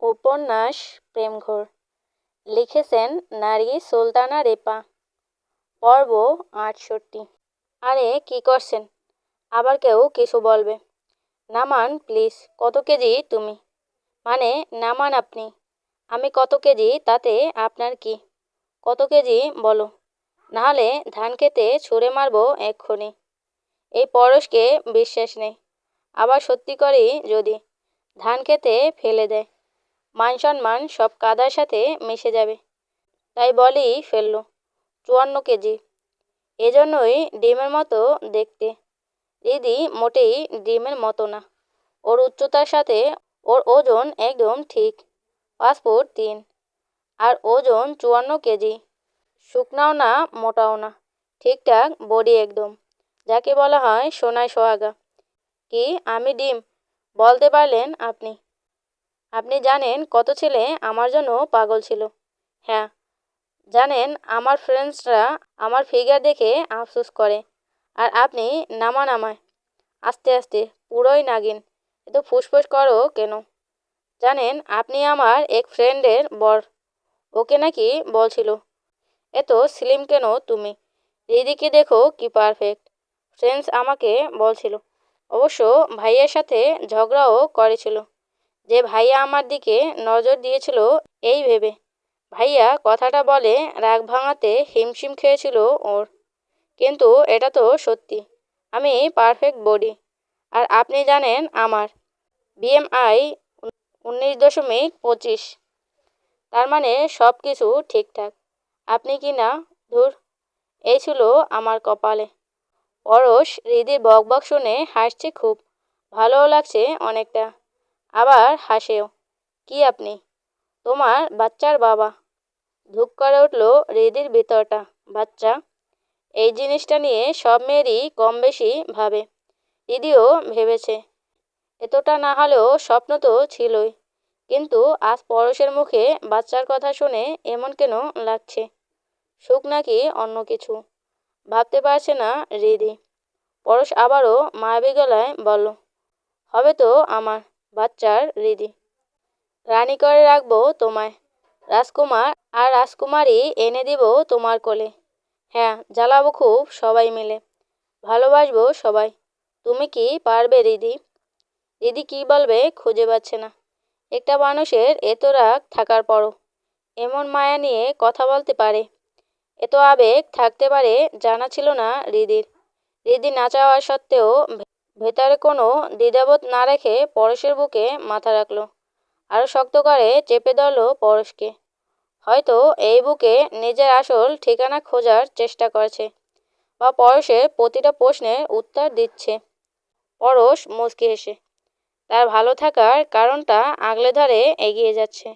উপন্যাস প্রেমঘর লিখেছেন নারী সুলতানা রেপা। পর্ব ৬৮। আরে কি করছেন? আবার কেউ কিছু বলবে। নামান প্লিজ। কত কেজি তুমি? মানে নামান আপনি। আমি কত কেজি তাতে আপনার কি? কত কেজি বলো, নাহলে ধান খেতে ছুঁড়ে মারবো এক্ষুনি। এই পরশকে বিশ্বাস নেই। আবার সত্যি করেই যদি ধান খেতে ফেলে দেয়, মান সম্মান সব কাদার সাথে মিশে যাবে। তাই বলেই ফেললো ৫৪ কেজি। এজন্যই ডিমের মতো দেখতে। দিদি মোটেই ডিমের মতো না। ওর উচ্চতার সাথে ওর ওজন একদম ঠিক। ৫ ফুট ৩। আর ওজন ৫৪ কেজি। শুকনাও না মোটাও না, ঠিকঠাক বডি একদম, যাকে বলা হয় সোনায় সোহাগা। কি আমি ডিম? বলতে পারলেন আপনি? আপনি জানেন কত ছেলে আমার জন্য পাগল ছিল। হ্যাঁ জানেন, আমার ফ্রেন্ডসরা আমার ফিগার দেখে আফসোস করে। আর আপনি নামান আমায়। আস্তে আস্তে, পুরোই নাগিন। এত ফুসফুস করো কেন? জানেন আপনি আমার এক ফ্রেন্ডের বর। ওকে নাকি বলছিল, এত স্লিম কেন তুমি? দিদিকে দেখো কি পারফেক্ট। ফ্রেন্ডস আমাকে বলছিল। অবশ্য ভাইয়ের সাথে ঝগড়াও করেছিল, যে ভাইয়া আমার দিকে নজর দিয়েছিল এই ভেবে। ভাইয়া কথাটা বলে রাগ ভাঙাতে হিমশিম খেয়েছিল ওর। কিন্তু এটা তো সত্যি। আমি পারফেক্ট বডি। আর আপনি জানেন আমার বিএমআই ১৯.২৫। তার মানে সব কিছু ঠিকঠাক। আপনি কি না? ধুর, এই ছিল আমার কপালে। পরশ হৃদির বকবক শুনে হাসছে খুব। ভালোও লাগছে অনেকটা। আবার হাসেও। কি আপনি? তোমার বাচ্চার বাবা। ধুক করে উঠল হৃদির ভিতরটা। বাচ্চা? এই জিনিসটা নিয়ে সব মেয়েরই কম বেশি ভাবে। হৃদিও ভেবেছে। এতটা না হলেও স্বপ্ন তো ছিলই। কিন্তু আজ পরশের মুখে বাচ্চার কথা শুনে এমন কেন লাগছে? সুখ নাকি অন্য কিছু? ভাবতে পারছে না হৃদি। পরশ আবারও মায়াবী গলায় বলল, হবে তো আমার বাচ্চার হৃদি। রানী করে রাখবো তোমায়। রাজকুমার আর রাজকুমারী এনে দিব তোমার কোলে। হ্যাঁ, জ্বালাবো খুব সবাই মিলে। ভালোবাসবো সবাই। তুমি কি পারবে হৃদি? দিদি কি বলবে খুঁজে পাচ্ছে না। একটা মানুষের এত রাগ থাকার পরও এমন মায়া নিয়ে কথা বলতে পারে, এত আবেগ থাকতে পারে, জানা ছিল না হৃদির। হৃদি না চাওয়া সত্ত্বেও ভেতরে কোনো দ্বিধাবোধ না রেখে পরশের বুকে মাথা রাখলো। আরো শক্ত করে চেপে ধরলো পরশকে। হয়তো এই বুকে নিজের আসল ঠিকানা খোঁজার চেষ্টা করছে, বা পরশের প্রতিটা প্রশ্নের উত্তর দিচ্ছে। পরশ মুচকি হেসে তার ভালো থাকার কারণটা আগলে ধরে এগিয়ে যাচ্ছে।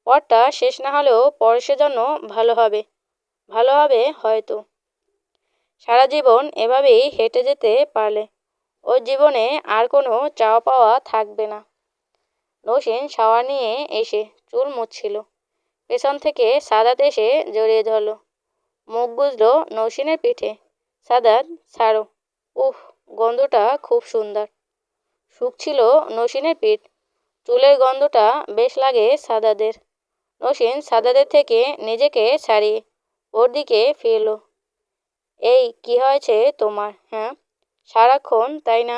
পথটা শেষ না হলেও পরশের জন্য ভালো হবে। ভালো হবে হয়তো। সারা জীবন এভাবেই হেঁটে যেতে পারলে ওর জীবনে আর কোনো চাওয়া পাওয়া থাকবে না। নসীন শাওয়ার নিয়ে এসে চুল মুছছিল। পেছন থেকে সাদাত এসে জড়িয়ে ধরল। মুখ গুজল নসীনের পিঠে। সাদাত, ছাড়ো। উফ, গন্ধটা খুব সুন্দর। শুকছিল নসীনের পিঠ। চুলের গন্ধটা বেশ লাগে সাদাদের। নসীন সাদাদের থেকে নিজেকে ছাড়িয়ে ওর দিকে ফিরল। এই কি হয়েছে তোমার? হ্যাঁ, সারাক্ষণ তাই না?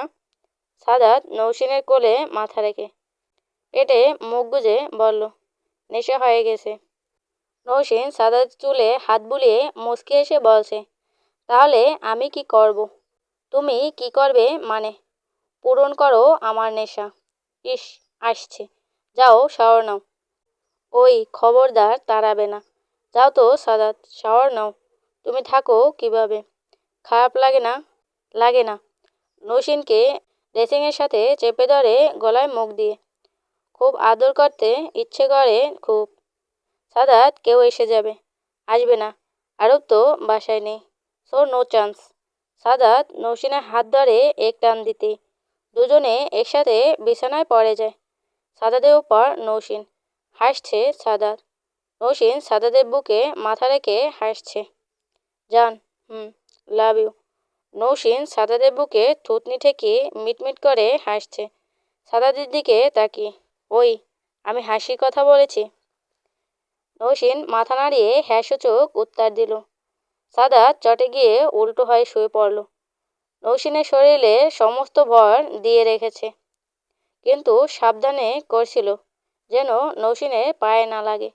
সাদাত নসীনের কোলে মাথা রেখে পেটে মুখ গুজে বলল, নেশা হয়ে গেছে। নসীন সাদাত চুলে হাত বুলিয়ে মুচকি এসে বলছে, তাহলে আমি কি করব? তুমি কি করবে মানে? পূরণ করো আমার নেশা। ইস, আসছে। যাও শাওয়ার নাও। ওই খবরদার তাড়াবে না। যাও তো সাদাত, শাওয়ার নাও। তুমি থাকো কিভাবে? খারাপ লাগে না? লাগে না। নসীনকে ড্রেসিংয়ের সাথে চেপে ধরে গলায় মুখ দিয়ে খুব আদর করতে ইচ্ছে করে খুব। সাদাত, কেউ এসে যাবে। আসবে না। আরব তো বাসায় নেই। So no chance. সাদাত নসীনের হাত ধরে এক টান দিতে দুজনে একসাথে বিছানায় পড়ে যায়। সাদাতের উপর নসীন। হাসছে সাদাত। নসীন সাদাতের বুকে মাথা রেখে হাসছে। জান, লাভ ইউ। নসীন সাদাতের বুকে থুতনি ঠেকিয়ে মিটমিট করে হাসছে সাদাতের দিকে তাকিয়ে। ওই আমি হাসির কথা বলেছি? নৌসিন মাথা নাড়িয়ে হ্যাঁসূচক উত্তর দিল। সাদাত চটে গিয়ে উল্টো হয়ে শুয়ে পড়ল। নৌসিনের শরীরে সমস্ত ভর দিয়ে রেখেছে, কিন্তু সাবধানে করছিল যেন নৌসিনের পায়ে না লাগে।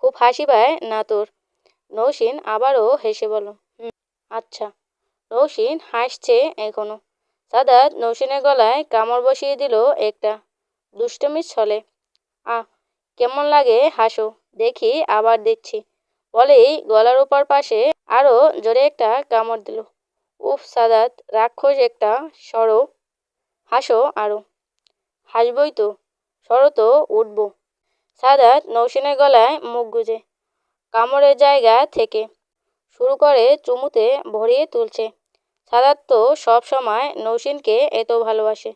খুব হাসি পায় না তোর? নৌসিন আবারও হেসে বলল। আচ্ছা। নৌসিন হাসছে এখনো। সাদাত নৌসিনের গলায় কামড় বসিয়ে দিল একটা, দুষ্টমির ছলে। আহ, কেমন লাগে হাসো, দেখি আবার দিচ্ছি বলেই গলার উপর পাশে আরো জোরে একটা কামড় দিল। উফ সাদাত, রাক্ষস একটা, সরো, হাসো আরো। হাসবই তো, সরো তো, উঠবো। সাদাত নৌসিনের গলায় মুখ গুজে কামড়ের জায়গা থেকে শুরু করে চুমুতে ভরিয়ে তুলছে। সাদাত তো সব সময় নৌসিনকে এত ভালোবাসে,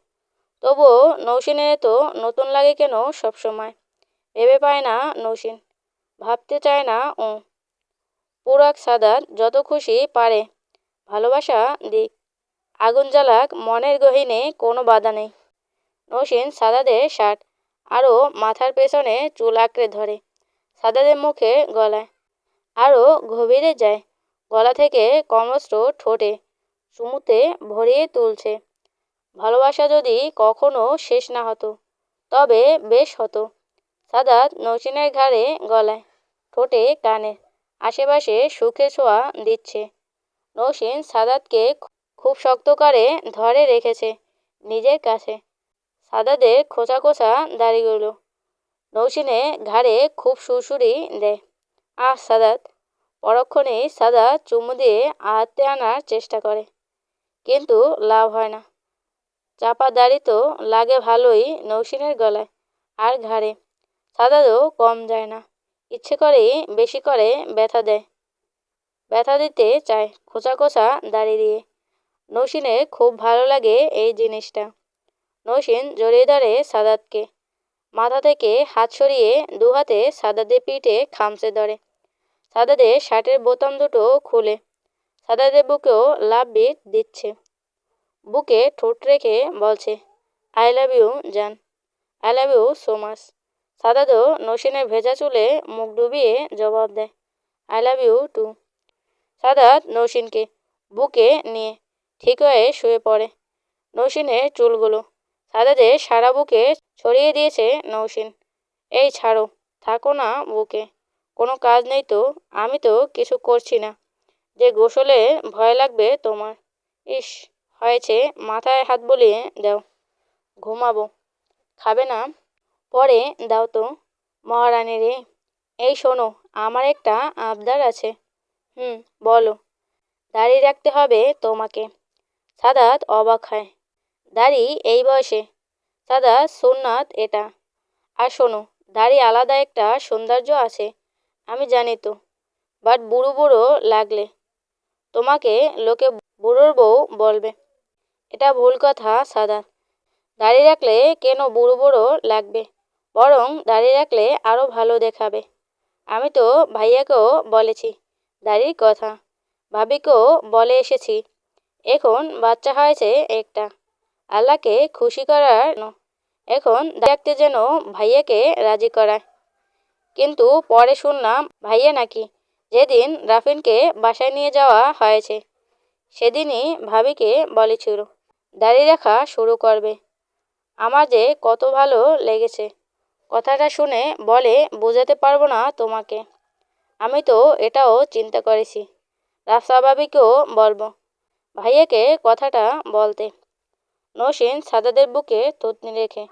তবুও নৌসিনের এত নতুন লাগে কেন সব সময়? ভেবে পায় না নৌসিন, ভাবতে চায় না ও। পুরাক সাদাত যত খুশি পারে ভালোবাসা দিক, আগুন জ্বালাক, মনের গহীনে কোনো বাধা নেই। নৌসিন সাদাদের শার্ট আরও মাথার পেছনে চুল আঁকড়ে ধরে, সাদাদের মুখে গলায় আরও গভীরে যায়, গলা থেকে কমস্ত ঠোঁটে চুমুতে ভরিয়ে তুলছে। ভালোবাসা যদি কখনো শেষ না হতো তবে বেশ হতো। সাদাত নৌসিনের ঘাড়ে, গলায়, ঠোঁটে, কানে আশেপাশে সুখে ছোঁয়া দিচ্ছে। নৌসিন সাদাতকে খুব শক্ত করে ধরে রেখেছে নিজের কাছে। সাদাদের খোঁচা খোঁচা দাড়িগুলো নৌসিনে ঘাড়ে খুব সুরসুরি দেয়। আহ সাদাত। পরক্ষণেই সাদাত চুমু দিয়ে আয়ত্তে আনার চেষ্টা করে, কিন্তু লাভ হয় না। চাপা দাড়ি তো লাগে ভালোই নৌসিনের গলায় আর ঘাড়ে। সাদাতও কম যায় না, ইচ্ছে করেই বেশি করে ব্যথা দেয়, ব্যথা দিতে চায় খোঁচা খোঁচা দাড়ি দিয়ে। নৌসিনের খুব ভালো লাগে এই জিনিসটা। নৌসিন জড়িয়ে ধরে সাদাতকে, মাথা থেকে হাত সরিয়ে দু হাতে সাদাদের পিঠে খামচে ধরে। সাদাদের শার্টের বোতাম দুটো খুলে সাদাদের বুকেও লাভ দিচ্ছে। বুকে ঠোঁট রেখে বলছে, আই লাভ ইউ জান, I love you so much. সাদাদও নৌসিনের ভেজা চুলে মুখ ডুবিয়ে জবাব দেয়, I love you too. Sadat নৌসিনকে বুকে নিয়ে ঠিক হয়ে শুয়ে পড়ে। নৌসিনের চুলগুলো সাদাদের সারা বুকে ছড়িয়ে দিয়েছে নৌসিন। এই ছাড়ো, থাকো না বুকে, কোনো কাজ নেই তো, আমি তো কিছু করছি না যে গোসলে ভয় লাগবে তোমার। ইস, হয়েছে, মাথায় হাত বুলিয়ে দাও, ঘুমাবো। খাবে না? পরে দাও তো মহারানী রে। এই শোনো, আমার একটা আবদার আছে। বলো। দাড়ি রাখতে হবে তোমাকে। সাদাত অবাক হয়। দাড়ি এই বয়সে? সাদাত, সুন্নাত এটা। আর শোনো, দাড়ি আলাদা একটা সৌন্দর্য আছে, আমি জানি তো, বাট বুড়ো বুড়ো লাগলে তোমাকে লোকে বুড়োর বউ বলবে। এটা ভুল কথা সাদাত। দাড়ি রাখলে কেন বুড়ো বুড়ো লাগবে? বরং দাড়ি রাখলে আরও ভালো দেখাবে। আমি তো ভাইয়াকেও বলেছি দাড়ির কথা, ভাবিকেও বলে এসেছি। এখন বাচ্চা হয়েছে একটা, আল্লাহকে খুশি করার এখন দেখতে যেন ভাইয়াকে রাজি করায়। কিন্তু পরে শুনলাম ভাইয়া নাকি যেদিন রাফিনকে বাসায় নিয়ে যাওয়া হয়েছে সেদিনই ভাবিকে বলেছিল দাড়ি রাখা শুরু করবে। আমার যে কত ভালো লেগেছে, কথাটা শুনে বলে বোঝাতে পারবো না তোমাকে। আমি তো এটাও চিন্তা করেছি, রাফসা ভাবিকেও বলবো ভাইয়াকে কথাটা বলতে। নৌসিন সাদাদের বুকে থুতনি রেখে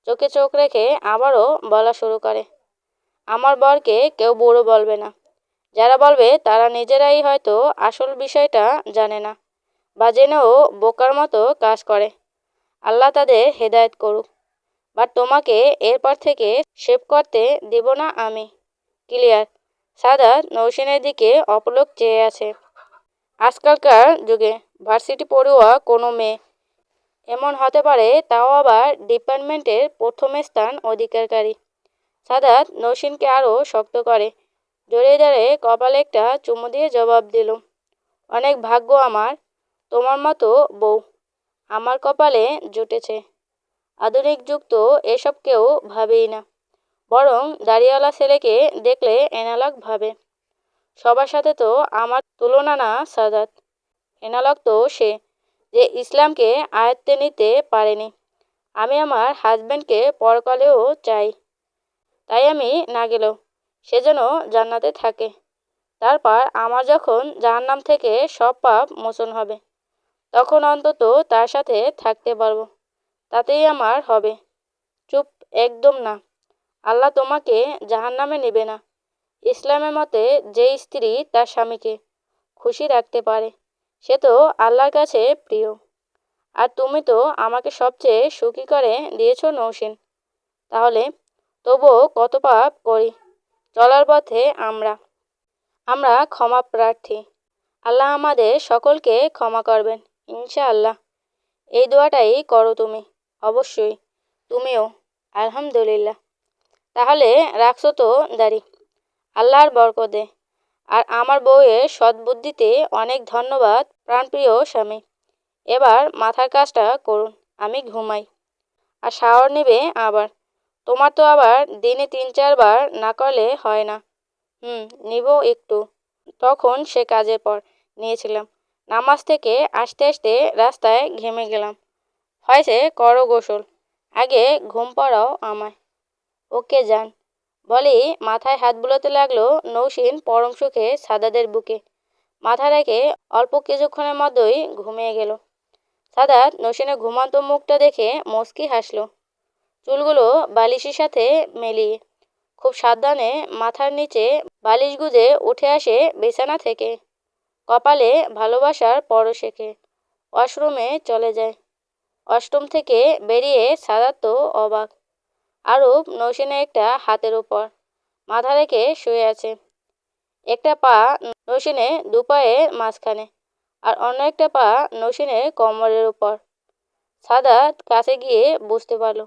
চোখে চোখ রেখে আবারও বলা শুরু করে, আমার বরকে কেউ বুড়ো বলবে না। যারা বলবে তারা নিজেরাই হয়তো আসল বিষয়টা জানে না, বা জেনেও বোকার মতো কাজ করে। আল্লাহ তাদের হেদায়েত করুক। বাট তোমাকে এরপর থেকে শেভ করতে দেব না আমি, ক্লিয়ার? সাদাত নৌসিনের দিকে অপলক চেয়ে আছে। আজকালকার যুগে ভার্সিটি পড়ুয়া কোনো মেয়ে এমন হতে পারে, তাও আবার ডিপার্টমেন্টের প্রথম স্থান অধিকারী। সাদাত নৌসিনকে আরও শক্ত করে জড়িয়ে ধরে কপালে একটা চুমু দিয়ে জবাব দিল, অনেক ভাগ্য আমার, তোমার মতো বউ আমার কপালে জুটেছে। আধুনিক যুগ তো এসব কেউ ভাবেই না। বরং দাড়িওয়ালা ছেলেকে দেখলে এনালগ ভাবে। সবার সাথে তো আমার তুলনা না সাদাত। এনালগ তো সে, যে ইসলামকে আয়ত্তে নিতে পারেনি। আমি আমার হাজব্যান্ডকে পরকালেও চাই, তাই আমি না গেলেও সে যেন জান্নাতে থাকে। তারপর আমার যখন জাহান্নাম থেকে সব পাপ মোচন হবে, তখন অন্তত তার সাথে থাকতে পারবো, তাতেই আমার হবে। চুপ, একদম না। আল্লাহ তোমাকে জাহান্নামে নেবে না। ইসলামের মতে যে স্ত্রী তার স্বামীকে খুশি রাখতে পারে সে তো আল্লাহর কাছে প্রিয়। আর তুমি তো আমাকে সবচেয়ে সুখী করে দিয়েছো নৌসিন। তাহলে তবুও কত পাপ করি চলার পথে আমরা আমরা ক্ষমা প্রার্থী। আল্লাহ আমাদের সকলকে ক্ষমা করবেন ইনশাআল্লাহ। এই দোয়াটাই করো তুমি, অবশ্যই তুমিও। আলহামদুলিল্লাহ। তাহলে রাখছো তো দাড়ি। আল্লাহর বরকতে। আর আমার বউয়ের সদ্বুদ্ধিতে অনেক ধন্যবাদ প্রাণপ্রিয় স্বামী। এবার মাথার কাজটা করুন, আমি ঘুমাই। আর শাওয়ার নেবে আবার। তোমার তো আবার দিনে 3-4 বার না করলে হয় না। নিব একটু। তখন সে কাজের পর নিয়েছিলাম। নামাজ থেকে আসতে আসতে রাস্তায় ঘেমে গেলাম। হয়েছে, করো গোসল। আগে ঘুম পাড়াও আমায়। ওকে যান। বলেই মাথায় হাত বুলাতে লাগলো নৌসিন পরম সুখে সাদাদের বুকে মাথা রেখে অল্প কিছুক্ষণের মধ্যেই ঘুমিয়ে গেল। সাদাত নৌসিনের ঘুমান্ত মুখটা দেখে মুচকি হাসল। চুলগুলো বালিশের সাথে মেলিয়ে খুব সাবধানে মাথার নিচে বালিশ গুজে উঠে আসে বিছানা থেকে। কপালে ভালোবাসার পরশ রেখে ওয়াশরুমে চলে যায়। ওয়াশরুম থেকে বেরিয়ে সাদাত তো অবাক। আরুপ নৌসিনের একটা হাতের উপর মাথা রেখে শুয়ে আছে। একটা পা নৌসিনের দুপায়ের মাঝখানে, আর অন্য একটা পা নৌসিনের কোমরের উপর। সাদাত কাছে গিয়ে বুঝতে পারল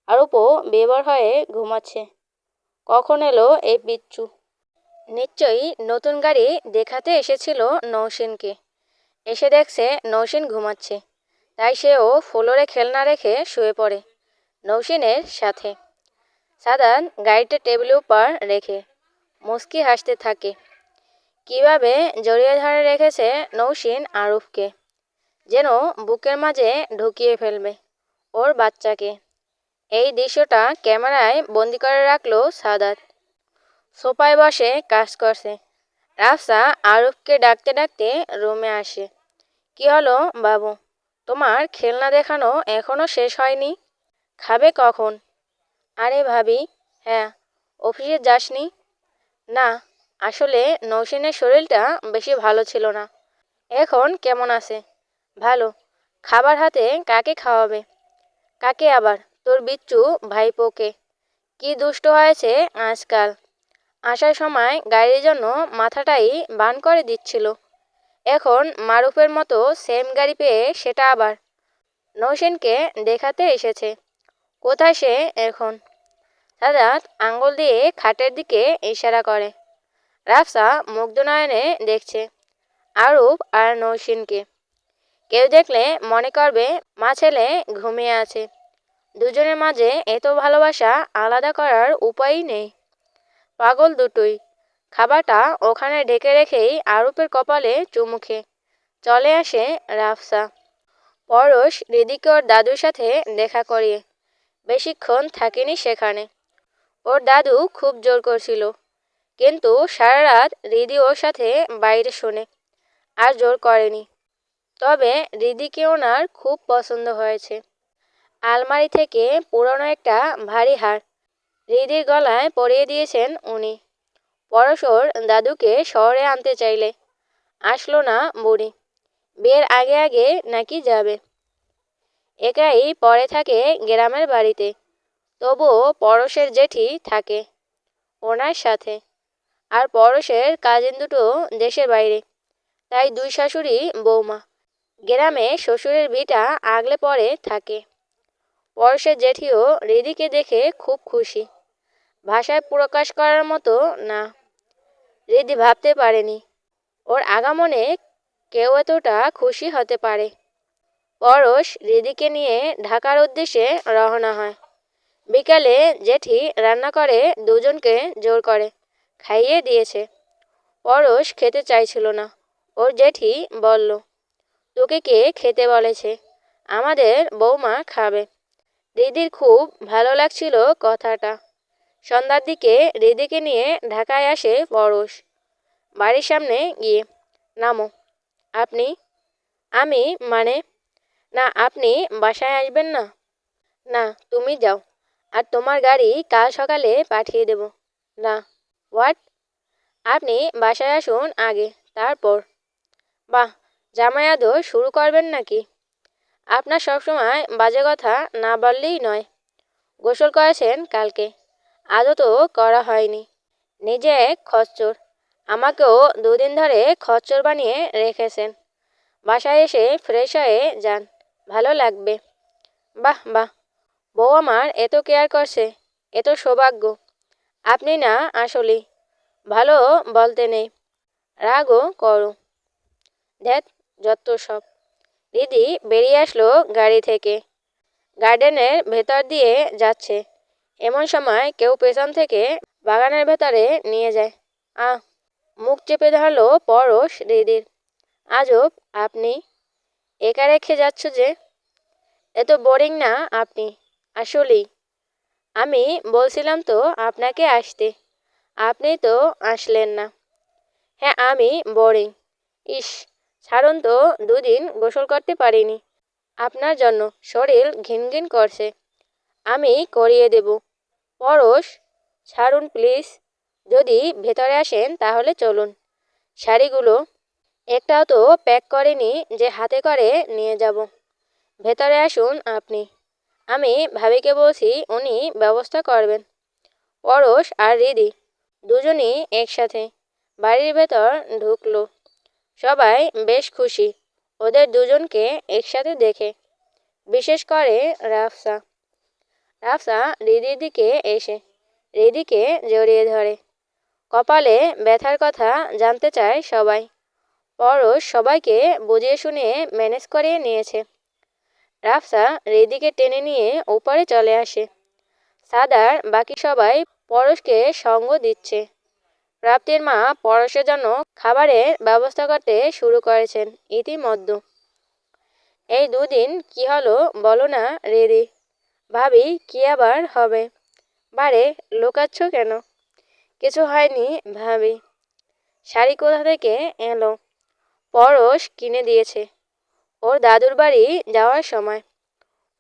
আরুপও বেবার হয়ে ঘুমাচ্ছে। কখন এলো এই পিচ্চু? নিশ্চয়ই নতুন গাড়ি দেখাতে এসেছিল নৌসিনকে। এসে দেখছে নৌসিন ঘুমাচ্ছে, তাই সেও ফ্লোরে খেলনা রেখে শুয়ে পড়ে নৌসিনের সাথে। সাদাত গাড়িটা টেবিলের উপর রেখে মুচকি হাসতে থাকে। কিভাবে জড়িয়ে ধরে রেখেছে নৌসিন আরুফকে, যেন বুকের মাঝে ঢুকিয়ে ফেলবে ওর বাচ্চাকে। এই দৃশ্যটা ক্যামেরায় বন্দি করে রাখলো সাদাত। সোফায় বসে কাজ করছে। রাফসা আরুফকে ডাকতে ডাকতে রুমে আসে। কি হলো বাবু, তোমার খেলনা দেখানো এখনো শেষ হয়নি? খাবে কখন? আরে ভাবি, হ্যাঁ, অফিসে যাসনি? না, আসলে নৌসিনের শরীরটা বেশি ভালো ছিল না। এখন কেমন আছে? ভালো। খাবার হাতে কাকে খাওয়াবে? কাকে আবার? তোর বিচ্চু ভাইপোকে। কি দুষ্ট হয়েছে আজকাল। আসার সময় গাড়ির জন্য মাথাটাই বান করে দিচ্ছিল। এখন মারুফের মতো সেম গাড়ি পেয়ে সেটা আবার নৌসিনকে দেখাতে এসেছে। কোথায় সে এখন? সাদাত আঙ্গুল দিয়ে খাটের দিকে ইশারা করে। রাফসা মুগ্ধ নয়নে দেখছে আরুপ আর নৌসিনকে। কেউ দেখলে মনে করবে মা ছেলে ঘুমিয়ে আছে। দুজনের মাঝে এত ভালোবাসা আলাদা করার উপায়ই নেই। পাগল দুটোই। খাবারটা ওখানে ঢেকে রেখেই আরুপের কপালে চুমু খেয়ে চলে আসে রাফসা। পরশ হৃদিকে ওর দাদুর সাথে দেখা করিয়ে বেশিক্ষণ থাকেনি সেখানে। ওর দাদু খুব জোর করছিল, কিন্তু সারা রাত হৃদি ওর সাথে বাইরে শোনে, আর জোর করেনি। তবে হৃদিকে ওনার খুব পছন্দ হয়েছে। আলমারি থেকে পুরনো একটা ভারী হার হৃদির গলায় পরিয়ে দিয়েছেন উনি। পরশ ওর দাদুকে শহরে আনতে চাইলে আসলো না বুড়ি। বিয়ের আগে আগে নাকি যাবে। একাই পড়ে থাকে গ্রামের বাড়িতে। তবুও পরশের জেঠি থাকে ওনার সাথে। আর পরশের কাজিন দুটো দেশের বাইরে, তাই দুই শাশুড়ি বৌমা গ্রামে শ্বশুরের ভিটা আগলে পড়ে থাকে। পরশের জেঠিও হৃদিকে দেখে খুব খুশি। ভাষায় প্রকাশ করার মতো না। হৃদি ভাবতে পারেনি ওর আগামনে কেউ এতটা খুশি হতে পারে। পরশ হৃদিকে নিয়ে ঢাকার উদ্দেশ্যে রওনা হয়। বিকালে জেঠি রান্না করে দুজনকে জোর করে খাইয়ে দিয়েছে। পরশ খেতে চাইছিল না। ওর জেঠি বলল, তোকে কে খেতে বলেছে? আমাদের বৌমা খাবে। রিদির খুব ভালো লাগছিল কথাটা। সন্ধ্যার দিকে রিদিকে নিয়ে ঢাকায় আসে পরশ। বাড়ির সামনে গিয়ে, নামো। আপনি? আমি মানে? না, আপনি বাসায় আসবেন না? না, তুমি যাও। আর তোমার গাড়ি কাল সকালে পাঠিয়ে দেব। না। হোয়াট? আপনি বাসায় আসুন আগে, তারপর। বাহ, জামাই আদর শুরু করবেন নাকি? আপনার সবসময় বাজে কথা না বললেই নয়। গোসল করেছেন কালকে? আদৌ তো করা হয়নি। নিজে এক খচ্চর, আমাকেও দুদিন ধরে খচ্চর বানিয়ে রেখেছেন। বাসায় এসে ফ্রেশ হয়ে যান, ভালো লাগবে। বাহ বাহ, বউ আমার এত কেয়ার করছে, এত সৌভাগ্য। আপনি না আসলেই ভালো বলতে নেই, রাগও করো। ধ্যাত, যত সব। দিদি বেরিয়ে আসলো গাড়ি থেকে। গার্ডেনের ভেতর দিয়ে যাচ্ছে। এমন সময় কেউ পেছন থেকে বাগানের ভেতরে নিয়ে যায়। আহ, মুখ চেপে ধরলো পরশ দিদির। আজব, আপনি একা রেখে যাচ্ছ যে? এত বোরিং না আপনি? আসলেই। আমি বলছিলাম তো আপনাকে আসতে, আপনি তো আসলেন না। হ্যাঁ, আমি বোরিং। ইস, ছাড়ুন তো, দুদিন গোসল করতে পারিনি। আপনার জন্য শরীর ঘিনঘিন করছে। আমি করিয়ে দেব। পরশ, ছাড়ুন প্লিজ। যদি ভেতরে আসেন তাহলে চলুন। শাড়িগুলো একটাও তো প্যাক করেনি যে হাতে করে নিয়ে যাব। ভেতরে আসুন আপনি। আমি ভাবিকে বলছি, উনি ব্যবস্থা করবেন। পরশ আর রিদি দুজনই একসাথে বাড়ির ভেতর ঢুকলো। সবাই বেশ খুশি ওদের দুজনকে একসাথে দেখে, বিশেষ করে রাফসা। রাফসা রিদির দিকে এসে রিদিকে জড়িয়ে ধরে। কপালে ব্যথার কথা জানতে চায় সবাই। পরশ সবাইকে বুঝিয়ে শুনিয়ে ম্যানেজ করে নিয়েছে। রাফসা রিদিকে টেনে নিয়ে উপরে চলে আসে। সাদার বাকি সবাই পরশকে সঙ্গ দিচ্ছে। প্রাপ্তির মা পরশের জন্য খাবারের ব্যবস্থা করতে শুরু করেছেন ইতিমধ্যে। এই দুদিন কি হলো বলো না রিদি? ভাবি, কি আবার হবে? বারে, লুকাচ্ছ কেন? কিছু হয়নি ভাবি। শাড়ি কোথা থেকে এলো? পরশ কিনে দিয়েছে ওর দাদুর বাড়ি যাওয়ার সময়।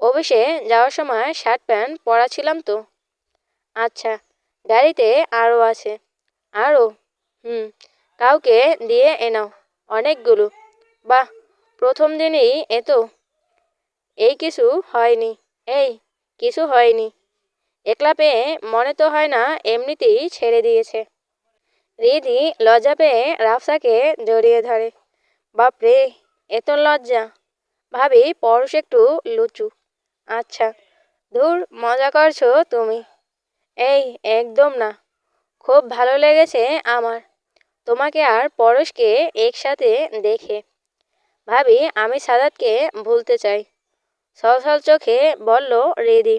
অফিসে যাওয়ার সময় শার্ট প্যান্ট পরা ছিলাম তো। আচ্ছা, গাড়িতে আরও আছে? আরও? হুম, কাউকে দিয়ে এনাও অনেকগুলো। বাহ, প্রথম দিনেই এত? এই কিছু হয়নি। এই, কিছু হয়নি। একলা পেয়ে মনে তো হয় না, এমনিতেই ছেড়ে দিয়েছে। রিদি লজ্জা পেয়ে রাফসাকে জড়িয়ে ধরে। বাপরে, এত লজ্জা! ভাবি পরশ একটু লুচু। আচ্ছা, ধুর, মজা করছো তুমি। এই, একদম না। খুব ভালো লেগেছে আমার তোমাকে আর পরশকে একসাথে দেখে। ভাবি, আমি সাদাতকে ভুলতে চাই। সলসল চোখে বলল রিদি।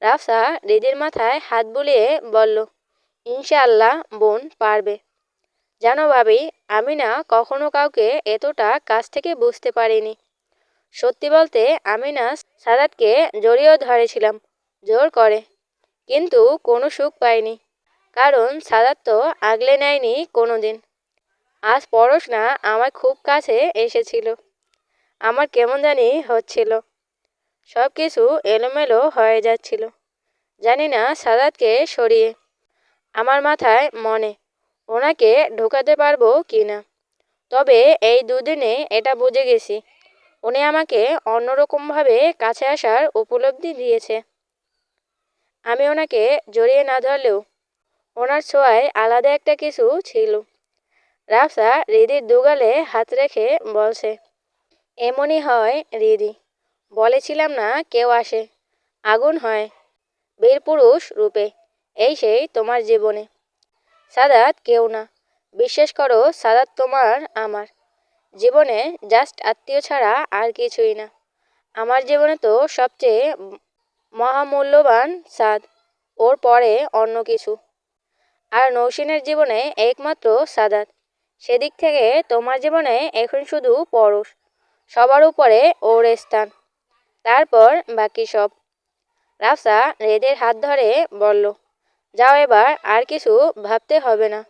রাফসা রিদির মাথায় হাত বুলিয়ে বলল, ইনশাআল্লাহ বোন পারবে। জানো ভাবি, আমি না কখনো কাউকে এতটা কাছ থেকে বুঝতে পারিনি। সত্যি বলতে আমি না সাদাতকে জড়িয়েও ধরেছিলাম জোর করে, কিন্তু কোনো সুখ পাইনি। কারণ সাদাত তো আগলে নেয়নি কোনো দিন। আজ পরশ না আমার খুব কাছে এসেছিল। আমার কেমন জানি হচ্ছিল। সব কিছু এলোমেলো হয়ে যাচ্ছিল। জানি না সাদাতকে সরিয়ে আমার মাথায় মনে ওনাকে ঢোকাতে পারবো কি না। তবে এই দুদিনে এটা বুঝে গেছি, উনি আমাকে অন্যরকমভাবে কাছে আসার উপলব্ধি দিয়েছে। আমি ওনাকে জড়িয়ে না ধরলেও ওনার ছোঁয়ায় আলাদা একটা কিছু ছিল। রাফসা রিদির দুগালে হাত রেখে বলছে, এমনই হয় রিদি। বলেছিলাম না, কেউ আসে আগুন হয় বীর পুরুষ রূপে। এই সেই তোমার জীবনে। সাদাত কেউ না, বিশ্বাস করো সাদাত তোমার আমার জীবনে জাস্ট আত্মীয় ছাড়া আর কিছুই না। আমার জীবনে তো সবচেয়ে মহামূল্যবান সাদ, ওর পরে অন্য কিছু। আর নৌসিনের জীবনে একমাত্র সাদাত। সেদিক থেকে তোমার জীবনে এখন শুধু পরশ, সবার উপরে ওর স্থান, তারপর বাকি সব। রাফসা রেদের হাত ধরে বলল, যাও এবার, আর কিছু ভাবতে হবে না।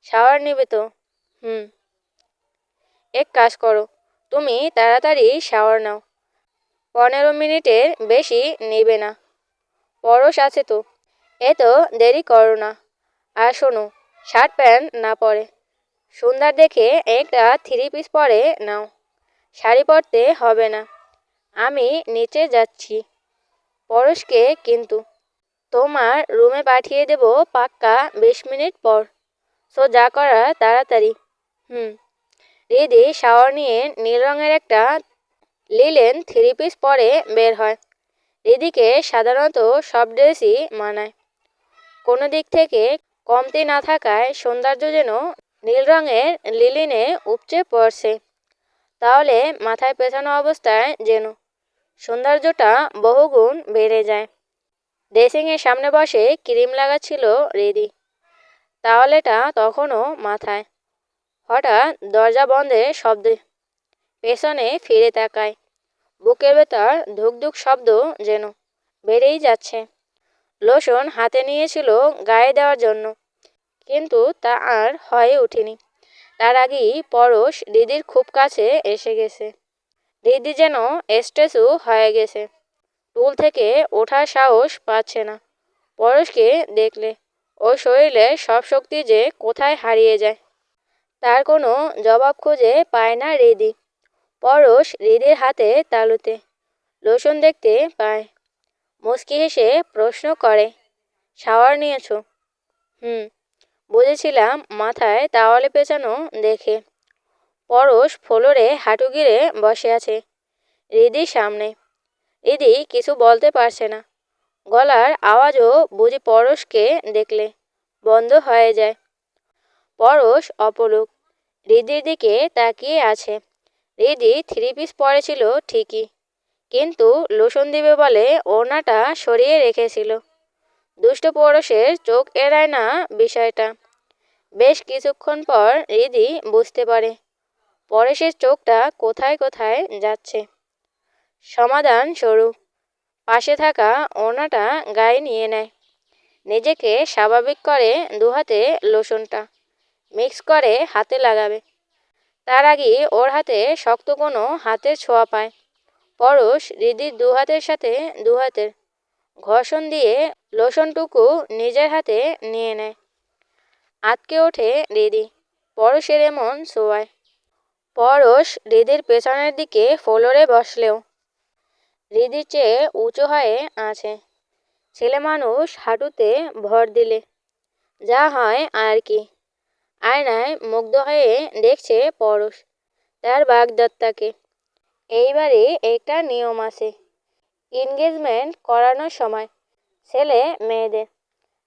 শাওয়ার নিবে তো? হুম। এক কাজ করো, তুমি তাড়াতাড়ি শাওয়ার নাও, 15 মিনিটের বেশি নেবে না। পরশ আছে তো? এত দেরি করো না। আর শোনো, শার্ট প্যান্ট না পরে সুন্দর দেখে একটা 3 পিস পরে নাও, শাড়ি পরতে হবে না। আমি নিচে যাচ্ছি পরশকে কিন্তু তোমার রুমে পাঠিয়ে দেব পাক্কা 20 মিনিট পর। সো যা করার তাড়াতাড়ি। হুম। রিদি শাওয়ার নিয়ে নীল রঙের একটা লিলেন 3 পিস পরে বের হয়। রিদিকে সাধারণত সব ড্রেসই মানায়, কোনো দিক থেকে কমতি না থাকায় সৌন্দর্য যেন নীল রঙের লিলিনে উপচে পড়ছে। তাহলে মাথায় পেছানো অবস্থায় যেন সৌন্দর্যটা বহুগুণ বেড়ে যায়। ড্রেসিংয়ের সামনে বসে ক্রিম লাগাচ্ছিল রিদি, তাহলেটা তখনও মাথায়। হঠাৎ দরজা বন্ধের শব্দে পেছনে ফিরে তাকায়। বুকের ভেতর ধুকধুক শব্দ যেন বেড়েই যাচ্ছে। লোশন হাতে নিয়েছিল গায়ে দেওয়ার জন্য, কিন্তু তা আর হয়ে ওঠেনি। তার আগেই পরশ রিদির খুব কাছে এসে গেছে। রিদি যেন স্ট্যাচু হয়ে গেছে, টুল থেকে ওঠার সাহস পাচ্ছে না। পরশকে দেখলে ওর শরীরের সব শক্তি যে কোথায় হারিয়ে যায়, তার কোনো জবাব খুঁজে পায় না রিদি। পরশ রিদির হাতে তালুতে লোশন দেখতে পায়, মুচকি হেসে প্রশ্ন করে, শাওয়ার নিয়েছো? হুম, বুঝেছিলাম মাথায় তাওয়ালে পেঁচানো দেখে। পরশ ফ্লোরে হাঁটু গেড়ে বসে আছে রিদির সামনে। রিদি কিছু বলতে পারছে না, গলার আওয়াজও বুঝি পরশকে দেখলে বন্ধ হয়ে যায়। পরশ অপলক রিদির দিকে তাকিয়ে আছে। রিদি 3 পিস পরেছিল ঠিকই, কিন্তু লোশন দিবে বলে ওড়নাটা সরিয়ে রেখেছিল। দুষ্ট পরশের চোখ এড়ায় না বিষয়টা। বেশ কিছুক্ষণ পর রিদি বুঝতে পারে পরশের চোখটা কোথায় কোথায় যাচ্ছে। সমাধান স্বরূপ পাশে থাকা ওড়নাটা গায়ে নিয়ে নেয়, নিজেকে স্বাভাবিক করে দুহাতে লোশনটা মিক্স করে হাতে লাগাবে। তার আগে ওর হাতে শক্ত কোনো হাতের ছোঁয়া পায়। পরশ রিদির দুহাতের সাথে দুহাতের ঘর্ষণ দিয়ে লোশনটুকু নিজের হাতে নিয়ে নেয়। আটকে ওঠে রিদি পরশের এমন ছোঁয়ায়। পরশ রিদির পেছনের দিকে ফ্লোরে বসলেও রিদির চেয়ে উঁচু হয়ে আছে। ছেলে মানুষ হাঁটুতে ভর দিলে যা হয় আর কি। আয়নায় মুগ্ধ হয়ে দেখছে পরশ তার বাগদত্তাকে। এইবারে একটা নিয়ম আছে, এনগেজমেন্ট করানোর সময় ছেলে মেয়েদের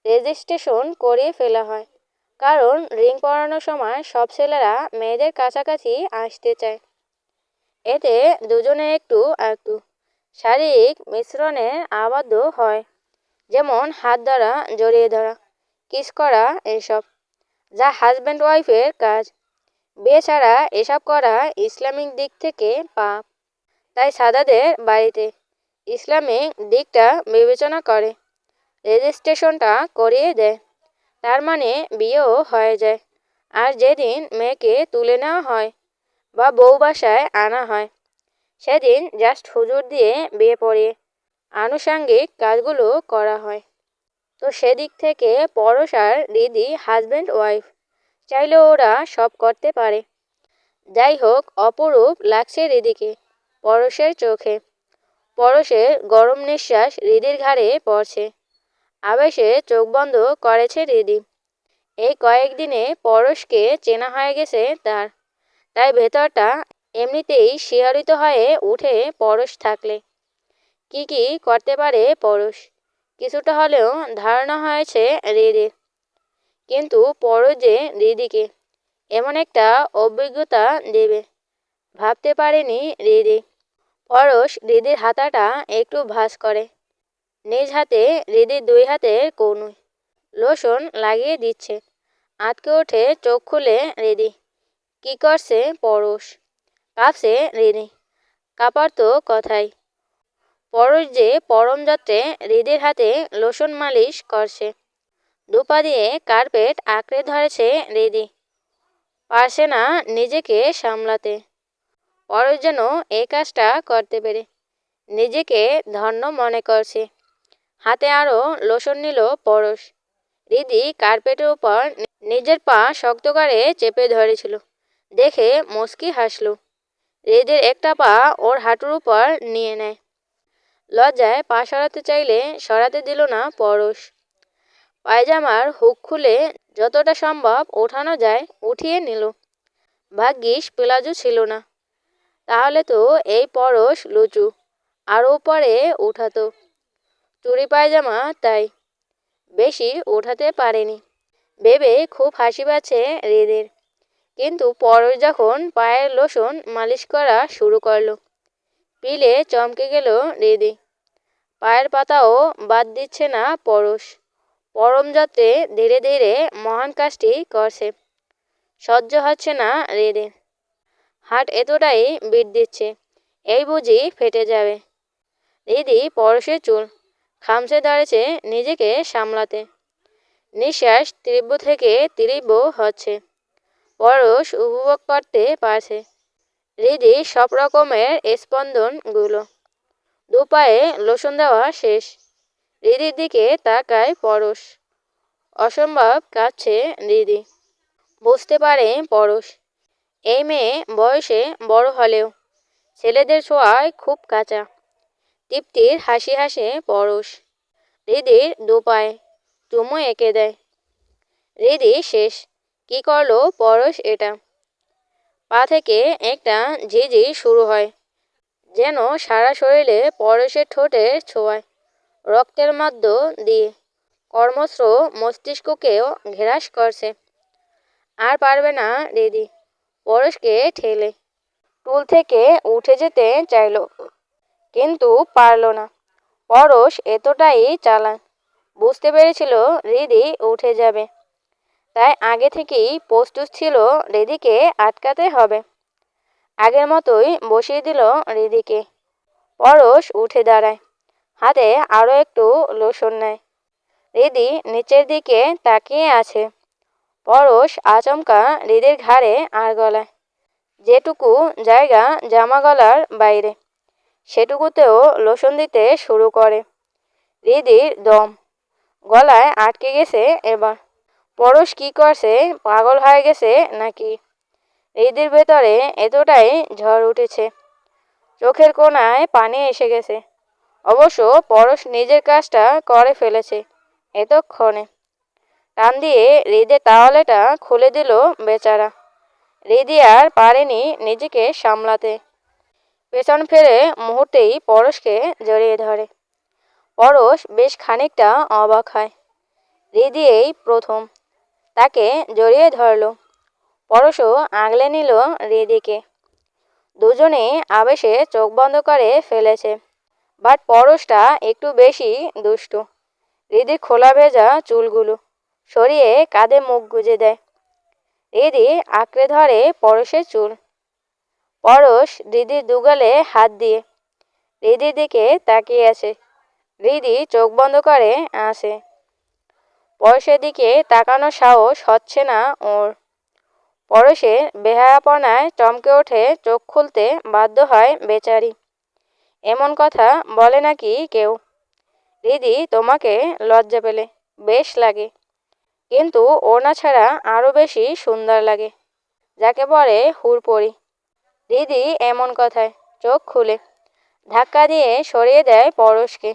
রেজিস্ট্রেশন করিয়ে ফেলা হয়, কারণ রিং পরানোর সময় সব ছেলেরা মেয়েদের কাছাকাছি আসতে চায়। এতে দুজনে একটু একটু শারীরিক মিশ্রণে আবদ্ধ হয়, যেমন হাত ধরা, জড়িয়ে ধরা, কিস করা, এসব যা হাজব্যান্ড ওয়াইফের কাজ। বিয়ে ছাড়া এসব করা ইসলামিক দিক থেকে পাপ। তাই সাদাদের বাড়িতে ইসলামিক দিকটা বিবেচনা করে রেজিস্ট্রেশনটা করিয়ে দেয়। তার মানে বিয়েও হয়ে যায়। আর যেদিন মেয়েকে তুলে নেওয়া হয় বা বউ বাসায় আনা হয়, সেদিন জাস্ট হুজুর দিয়ে বিয়ে পড়িয়ে আনুষাঙ্গিক কাজগুলো করা হয়। তো সেদিক থেকে পরশ আর রিদি হাজব্যান্ড ওয়াইফ, চাইলে ওরা সব করতে পারে। যাই হোক, অপরূপ লাগছে রিদিকে পরশের চোখে। পরশের গরম নিঃশ্বাস রিদির ঘাড়ে পড়ছে। আবেশে চোখ বন্ধ করেছে রিদি। এই কয়েকদিনে পরশকে চেনা হয়ে গেছে তার, তাই ভেতরটা এমনিতেই শিহরিত হয়ে উঠে পরশ থাকলে। কি কি করতে পারে পরশ, কিছুটা হলেও ধারণা হয়েছে রিদির। কিন্তু পরশ যে রিদিকে এমন একটা অভিজ্ঞতা দেবে ভাবতে পারেনি রিদি। পরশ রিদির হাতাটা একটু ভাঁজ করে নিজ হাতে হৃদির 2 হাতের কনুই লোশন লাগিয়ে দিচ্ছে। আঁতকে ওঠে চোখ খুলে হৃদি। কি করছে পরশ? কাঁপছে হৃদি। কাঁপার তো কথাই। পরশ যে পরম যত্নে হৃদির হাতে লোশন মালিশ করছে। দুপা দিয়ে কার্পেট আঁকড়ে ধরেছে হৃদি। পারছে না নিজেকে সামলাতে। পরশ যেন এই কাজটা করতে পেরে নিজেকে ধন্য মনে করছে। হাতে আরো লোশন নিল পরশ। হৃদি কার্পেটের উপর নিজের পা শক্ত করে চেপে ধরেছিল দেখে মুচকি হাসল। হৃদির একটা পা ওর হাঁটুর উপর নিয়ে নেয়। লজ্জায় পা সরাতে চাইলে সরাতে দিল না পরশ। পায়জামার হুক খুলে যতটা সম্ভব ওঠানো যায় উঠিয়ে নিল। ভাগ্যিস প্লাজো ছিল না, তাহলে তো এই পরশ লুচু আরও উপরে উঠাতো। চুড়ি পায়জামা তাই বেশি ওঠাতে পারেনি ভেবে খুব হাসি পাচ্ছে হৃদির। কিন্তু পরশ যখন পায়ের লোশন মালিশ করা শুরু করলো, পিলে চমকে গেল হৃদি। পায়ের পাতাও বাদ দিচ্ছে না পরশ। পরম যত্নে ধীরে ধীরে মহান কাজটি করছে। সহ্য হচ্ছে না হৃদির। হাট এতটাই বিট দিচ্ছে, এই বুঝি ফেটে যাবে। হৃদি পরশের চুল খামচে ধরেছে নিজেকে সামলাতে। নিঃশ্বাস তীব্র থেকে তীব্র হচ্ছে। পরশ উপভোগ করতে পারছে হৃদি সব রকমের স্পন্দনগুলো। দুপায়ে লোশন দেওয়া শেষ। হৃদির দিকে তাকায় পরশ। অসম্ভব কাঁদছে হৃদি। বুঝতে পারে পরশ, এই মেয়ে বয়সে বড় হলেও ছেলেদের ছোঁয়ায় খুব কাঁচা। তৃপ্তির হাসি হাসে পরশ। হৃদির দুপায়ে চুমু এঁকে দেয়। হৃদি শেষ। কি করলো পরশ এটা? পা থেকে একটা ঝিঝি শুরু হয়, যেন সারা শরীরে পরশের ঠোঁটের ছোঁয়ায় রক্তের মাধ্য দিয়ে কর্মস্র মস্তিষ্ককেও ঘেরাস করছে। আর পারবে না হৃদি পরশকে ঠেলে। টুল থেকে উঠে যেতে চাইল, কিন্তু পারল না। পরশ এতটাই চালাক, বুঝতে পেরেছিল হৃদি উঠে যাবে। তাই আগে থেকেই প্রস্তুত ছিল হৃদিকে আটকাতে হবে। আগের মতোই বসিয়ে দিল হৃদিকে। পরশ উঠে দাঁড়ায়। হাতে আরও একটু লোশন নেয়। হৃদি নিচের দিকে তাকিয়ে আছে। পরশ আচমকা হৃদির ঘাড়ে আর গলায় যেটুকু জায়গা জামা গলার বাইরে সেটুকুতেও লোশন দিতে শুরু করে। হৃদির দম গলায় আটকে গেছে এবার। পরশ কি করছে, পাগল হয়ে গেছে নাকি? হৃদির ভেতরে এতটাই ঝড় উঠেছে, চোখের কোণায় পানি এসে গেছে। অবশ্য পরশ নিজের কাজটা করে ফেলেছে এতক্ষণে। টান দিয়ে হৃদের তাওয়ালেটা খুলে দিল বেচারা। হৃদি আর পারেনি নিজেকে সামলাতে। পেছন ফিরে মুহূর্তেই পরশকে জড়িয়ে ধরে। পরশ বেশ খানিকটা অবাক হয়। হৃদি এই প্রথম তাকে জড়িয়ে ধরল। পরশও আগলে নিল হৃদিকে। দুজনেই আবেশে চোখ বন্ধ করে ফেলেছে। বাট পরশটা একটু বেশি দুষ্টু। হৃদির খোলা ভেজা চুলগুলো সরিয়ে কাঁধে মুখ গুজে দেয়। হৃদি আঁকড়ে ধরে পরশের চুল। পরশ হৃদির দুগালে হাত দিয়ে হৃদির দিকে তাকিয়ে আছে। হৃদি চোখ বন্ধ করে আসে। পরশের দিকে তাকানোর সাহস হচ্ছে না ওর। পরশের বেহায়াপনায় চমকে ওঠে, চোখ খুলতে বাধ্য হয় বেচারি। এমন কথা বলে নাকি কেউ? হৃদি তোমাকে লজ্জা পেলে বেশ লাগে, কিন্তু ওড়না ছাড়া আরও বেশি সুন্দর লাগে, যাকে বলে হুড়পড়ি। হৃদি এমন কথায় চোখ খুলে ধাক্কা দিয়ে সরিয়ে দেয় পরশকে।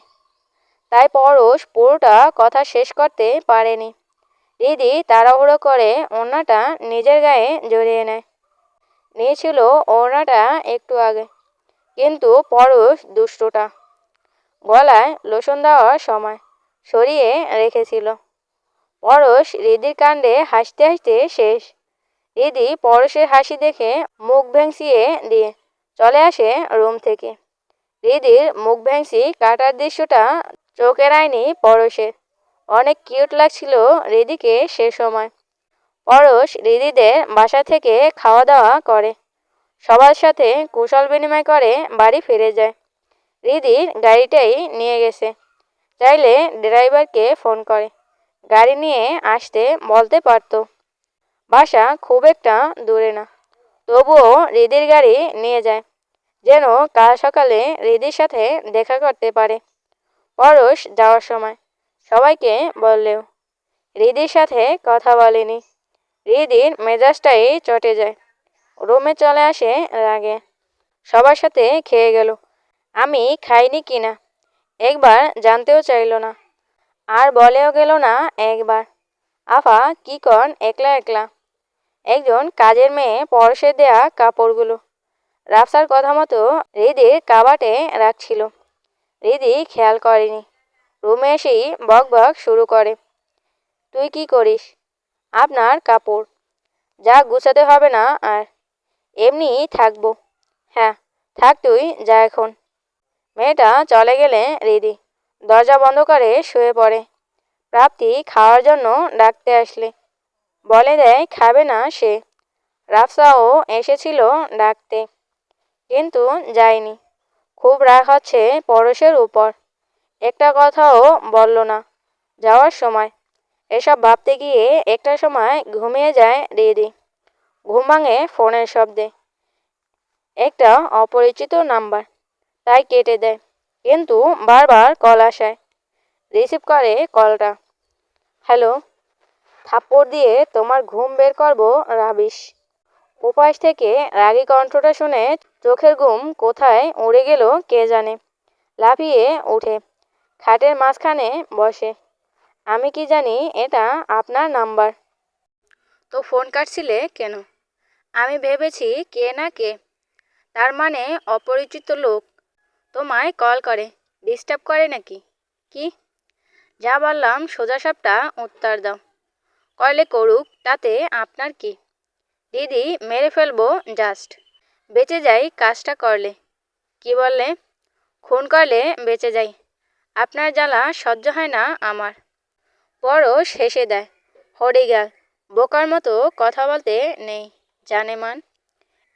তাই পরশ পুরোটা কথা শেষ করতে পারেনি। হৃদি তাড়াহুড়ো করে ওড়নাটা নিজের গায়ে জড়িয়ে নেয়। নিয়েছিল ওড়নাটা একটু আগে, কিন্তু পরশ দুষ্টুটা গলায় লোশন দেওয়ার সময় সরিয়ে রেখেছিল। পরশ হৃদির কাণ্ডে হাসতে হাসতে শেষ। হৃদি পরশের হাসি দেখে মুখ ভেঙচিয়ে দিয়ে চলে আসে রুম থেকে। হৃদির মুখ ভেঙচি কাটার দৃশ্যটা চোখের আইনি পরশের। অনেক কিউট লাগছিল হৃদিকে সে সময়। পরশ হৃদিদের বাসা থেকে খাওয়া দাওয়া করে, সবার সাথে কুশল বিনিময় করে বাড়ি ফিরে যায়। হৃদির গাড়িটাই নিয়ে গেছে, চাইলে ড্রাইভারকে ফোন করে গাড়ি নিয়ে আসতে বলতে পারত। বাসা খুব একটা দূরে না, তবুও হৃদির গাড়ি নিয়ে যায় যেন কাল সকালে হৃদির সাথে দেখা করতে পারে। পরশ যাওয়ার সময় সবাইকে বললেও হৃদির সাথে কথা বলেনি। হৃদির মেজাজটাই চটে যায়, রুমে চলে আসে রাগে। সবার সাথে খেয়ে গেল, আমি খাইনি কিনা একবার জানতেও চাইল না, আর বলেও গেল না একবার। আফা কি কন একলা একলা। একজন কাজের মেয়ে পরশের দেয়া কাপড়গুলো রাফসার কথা মতো হৃদির কাবাটে রাখছিল। হৃদি খেয়াল করেনি, রুমে এসেই বক বক শুরু করে। তুই কি করিস? আপনার কাপড়, যা গুছাতে হবে না আর, এমনিই থাকবো। হ্যাঁ থাক, তুই যা এখন। মেয়েটা চলে গেলে হৃদি দরজা বন্ধ করে শুয়ে পড়ে। প্রাপ্তি খাওয়ার জন্য ডাকতে আসলে বলে দেয় খাবে না সে। রাফসাও এসেছিল ডাকতে, কিন্তু যায়নি। খুব রাগ হচ্ছে পরশের উপর, একটা কথাও বলল না যাওয়ার সময়। এসব ভাবতে গিয়ে একটা সময় ঘুমিয়ে যায় হৃদি। ঘুম ভাঙে ফোনের শব্দে, একটা অপরিচিত নাম্বার, তাই কেটে দেয়। কিন্তু বারবার কল আসায় রিসিভ করে কলটা। হ্যালো। থাপ্পড় দিয়ে তোমার ঘুম বের করবো রাবিশ। উপাস থেকে রাগী কণ্ঠটা শুনে চোখের ঘুম কোথায় উড়ে গেল কে জানে। লাফিয়ে উঠে খাটের মাঝখানে বসে। আমি কি জানি এটা আপনার নাম্বার। তো ফোন কাটছিলে কেন? আমি ভেবেছি কে না কে, তার মানে অপরিচিত লোক তোমায় কল করে ডিস্টার্ব করে নাকি? কি? যা বললাম সোজাসাপটা উত্তর দাও। করলে করুক, তাতে আপনার কি? দিদি মেরে ফেলবো জাস্ট, বেঁচে যাই কাজটা করলে। কি বললে? খুন করলে বেঁচে যাই, আপনার জ্বালা সহ্য হয় না আমার। পরশ হেসে দেয়। হরিগাল, বোকার মতো কথা বলতে নেই জানে মান।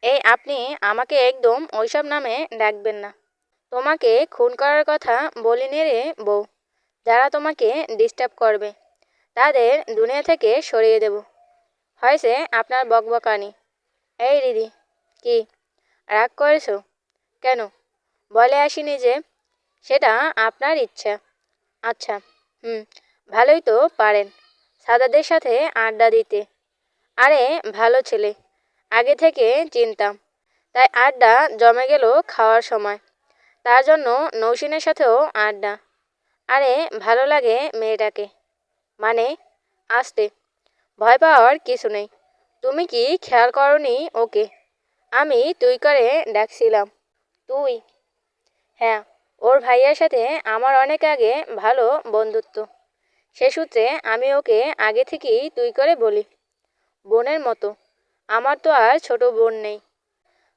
এই আপনি আমাকে একদম ওইসব নামে ডাকবেন না। তোমাকে খুন করার কথা বলিনি রে বউ। যারা তোমাকে ডিস্টার্ব করবে তাদের দুনিয়া থেকে সরিয়ে দেব। হয়েছে আপনার বকবকানি। এই দিদি, কি রাগ করেছো কেন? বলে আসিনি যে। সেটা আপনার ইচ্ছা। আচ্ছা, ভালোই তো পারেন সাদাদের সাথে আড্ডা দিতে। আরে ভালো ছেলে, আগে থেকে চিনতাম, তাই আড্ডা জমে গেল খাওয়ার সময়। তার জন্য নৌসিনের সাথেও আড্ডা। আরে ভালো লাগে মেয়েটাকে, মানে আসতে। ভয় পাওয়ার কিছু নেই। তুমি কি খেয়াল করনি ওকে? আমি তুই করে ডাকছিলাম। তুই? হ্যাঁ, ওর ভাইয়ার সাথে আমার অনেক আগে ভালো বন্ধুত্ব, সে সূত্রে আমি ওকে আগে থেকেই তুই করে বলি। বোনের মতো। আমার তো আর ছোট বোন নেই।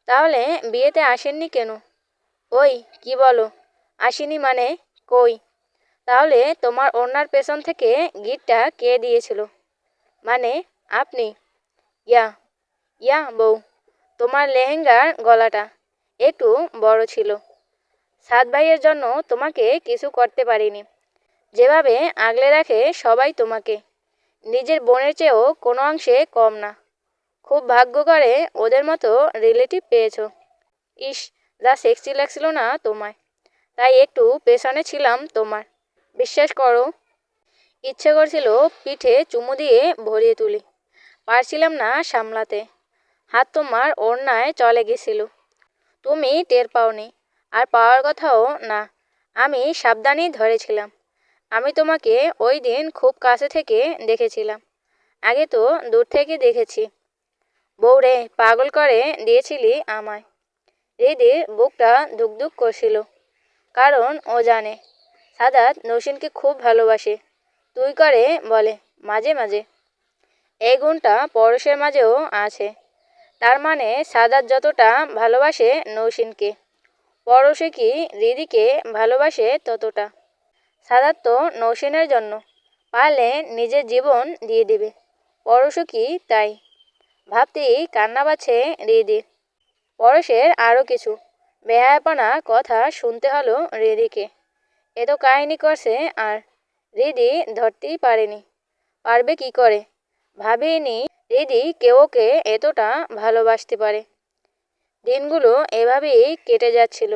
তাহলে বিয়েতে আসেননি কেন? ওই কি বলো, আসিনি মানে? কই? তাহলে তোমার ওড়নার পেছন থেকে গিটটা কে দিয়েছিল? মানে আপনি? ইয়া, ইয়া বউ, তোমার লেহেঙ্গার গলাটা একটু বড় ছিল। সাত ভাইয়ের জন্য তোমাকে কিছু করতে পারিনি। যেভাবে আগলে রাখে সবাই তোমাকে, নিজের বোনের চেয়েও কোনো অংশে কম না। খুব ভাগ্য করে ওদের মতো রিলেটিভ পেয়েছো। ইস, যা সেক্সি লাগছিল না তোমায়, তাই একটু পেছনে ছিলাম তোমার। বিশ্বাস করো, ইচ্ছে করছিল পিঠে চুমু দিয়ে ভরিয়ে তুলি, পারছিলাম না সামলাতে। হাত তোমার ওড়নায় চলে গেছিল, তুমি টের পাওনি, আর পাওয়ার কথাও না। আমি সাবধানেই ধরেছিলাম। আমি তোমাকে ওই দিন খুব কাছে থেকে দেখেছিলাম, আগে তো দূর থেকে দেখেছি। বউরে পাগল করে দিয়েছিলি আমায়। হৃদির বুকটা ধুকধুক করছিল, কারণ ও জানে সাদাত নৌসিনকে খুব ভালোবাসে। তুই করে বলে মাঝে মাঝে। এই গুণটা পরশের মাঝেও আছে। তার মানে সাদাত যতটা ভালোবাসে নৌসিনকে, পরশে কি হৃদিকে ভালোবাসে ততটা। সাদাত তো নৌসেনের জন্য পারলে নিজের জীবন দিয়ে দিবে। পরশও কি তাই? ভাবতেই কান্না পাচ্ছে হৃদির। পরশের আরও কিছু বেহায়াপনা কথা শুনতে হলো হৃদিকে। এত কাহিনী করছে আর হৃদি ধরতেই পারেনি। পারবে কি করে? ভাবিনি হৃদি কেউ ওকে এতটা ভালোবাসতে পারে। দিনগুলো এভাবেই কেটে যাচ্ছিল।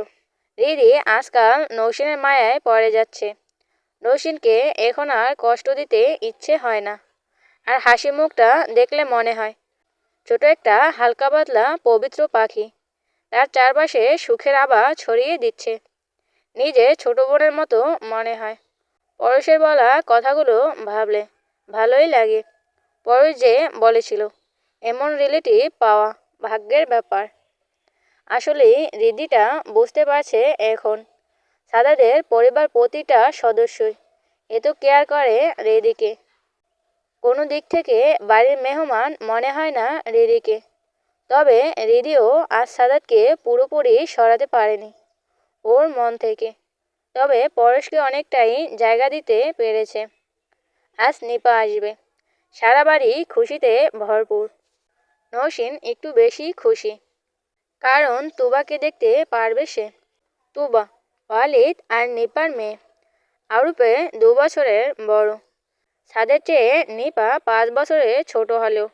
হৃদি আজকাল নৌসেনের মায়ায় পড়ে যাচ্ছে। নৌসেনকে এখন আর কষ্ট দিতে ইচ্ছে হয় না। আর হাসি মুখটা দেখলে মনে হয় ছোট একটা হালকা পাতলা পবিত্র পাখি তার চারপাশে সুখের আভা ছড়িয়ে দিচ্ছে। নিজে ছোট বোনের মতো মনে হয়। পরশের বলা কথাগুলো ভাবলে ভালোই লাগে। পরশ যে বলেছিল এমন রিলেটিভ পাওয়া ভাগ্যের ব্যাপার। আসলে হৃদিটা বুঝতে পারছে এখন সাদাদের পরিবার প্রতিটা সদস্যই এত কেয়ার করে হৃদিকে। কোনো দিক থেকে বাড়ির মেহমান মনে হয় না হৃদিকে। তবে হৃদিও আজ সাদাতকে পুরোপুরি সরাতে পারেনি ওর মন থেকে। তবে পরশকে অনেকটাই জায়গা দিতে পেরেছে। আজ নিপা আসবে। সারা বাড়ি খুশিতে ভরপুর। নৌসেন একটু বেশি খুশি, কারণ তুবাকে দেখতে পারবে সে। তুবা ওয়ালিদ আর নিপার মেয়ে। আরুপে 2 বছরের বড়। সাদের চেয়ে নিপা 5 বছরে ছোট হলেও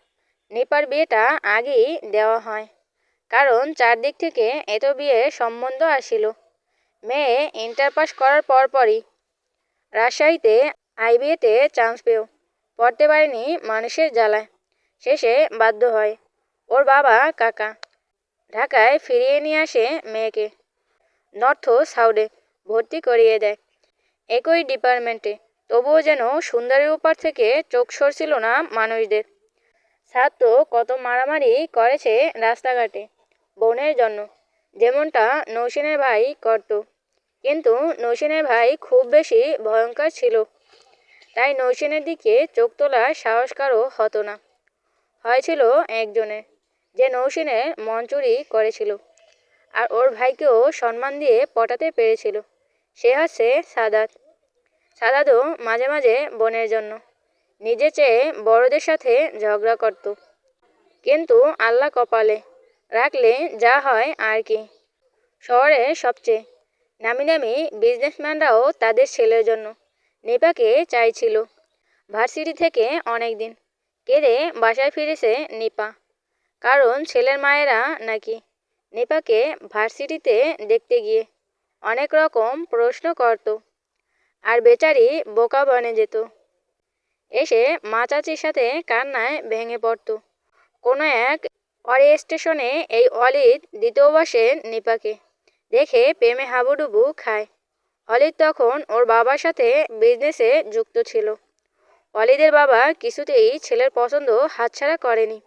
নিপার বিয়েটা আগেই দেওয়া হয়, কারণ চারদিক থেকে এত বিয়ের সম্বন্ধ আসিল। মেয়ে ইন্টার পাস করার পরপরই রাজশাহীতে আইবিএতে চান্স পেও পড়তে পারেনি মানুষের জ্বালায়। শেষে বাধ্য হয় ওর বাবা কাকা ঢাকায় ফিরিয়ে নিয়ে আসে মেয়েকে। নর্থ সাউথে ভর্তি করিয়ে দেয় একই ডিপার্টমেন্টে। তবুও যেন সুন্দরীর উপর থেকে চোখ সরছিল না মানুষদের। সাদ তো কত মারামারি করেছে রাস্তাঘাটে বোনের জন্য, যেমনটা নৌসেনের ভাই করত। কিন্তু নৌসেনের ভাই খুব বেশি ভয়ঙ্কর ছিল, তাই নৌসেনের দিকে চোখ তোলার সাহস কারও হতো না। হয়েছিল একজনের, যে নৌসেনের মন চুরি করেছিল আর ওর ভাইকেও সম্মান দিয়ে পটাতে পেরেছিল। সে হচ্ছে সাদাত। সাদাতও মাঝে মাঝে বোনের জন্য নিজে চেয়ে বড়দের সাথে ঝগড়া করত। কিন্তু আল্লাহ কপালে রাখলে যা হয় আর কি। শহরের সবচেয়ে নামি দামি বিজনেসম্যানরাও তাদের ছেলের জন্য নিপাকে চাইছিল। ভার্সিটি থেকে অনেক দিন কেঁদে বাসায় ফিরেছে নিপা, কারণ ছেলের মায়েরা নাকি নিপাকে ভার্সিটিতে দেখতে গিয়ে অনেক রকম প্রশ্ন করত আর বেচারি বোকা বনে যেত। এসে মা চাচির সাথে কান্নায় ভেঙে পড়ত। কোনো এক স্টেশনে এই অলিদ দ্বিতীয় বসে নিপাকে দেখে প্রেমে হাবুডুবু খায়। অলিদ তখন ওর বাবার সাথে বিজনেসে যুক্ত ছিল। অলিদের বাবা কিছুতেই ছেলের পছন্দ হাতছাড়া করেনি।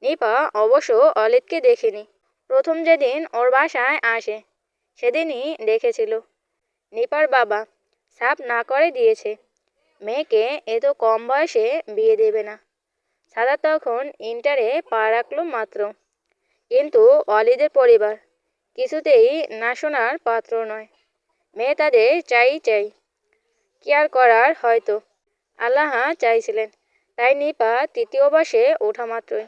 নিপা অবশ্য অলিদকে দেখেনি। প্রথম যেদিন ওর বাসায় আসে সেদিনই দেখেছিল নিপার বাবা সাফ না করে দিয়েছে মেয়েকে এত কম বয়সে বিয়ে দেবে না। সাদা তখন ইন্টারে পা রাখল মাত্র। কিন্তু অলিদের পরিবার কিছুতেই না শোনার পাত্র নয়। মেয়ে তাদের চাই চাই। কেয়ার করার হয়তো আল্লাহ চাইছিলেন, তাই নিপা তৃতীয় বর্ষে ওঠা মাত্রই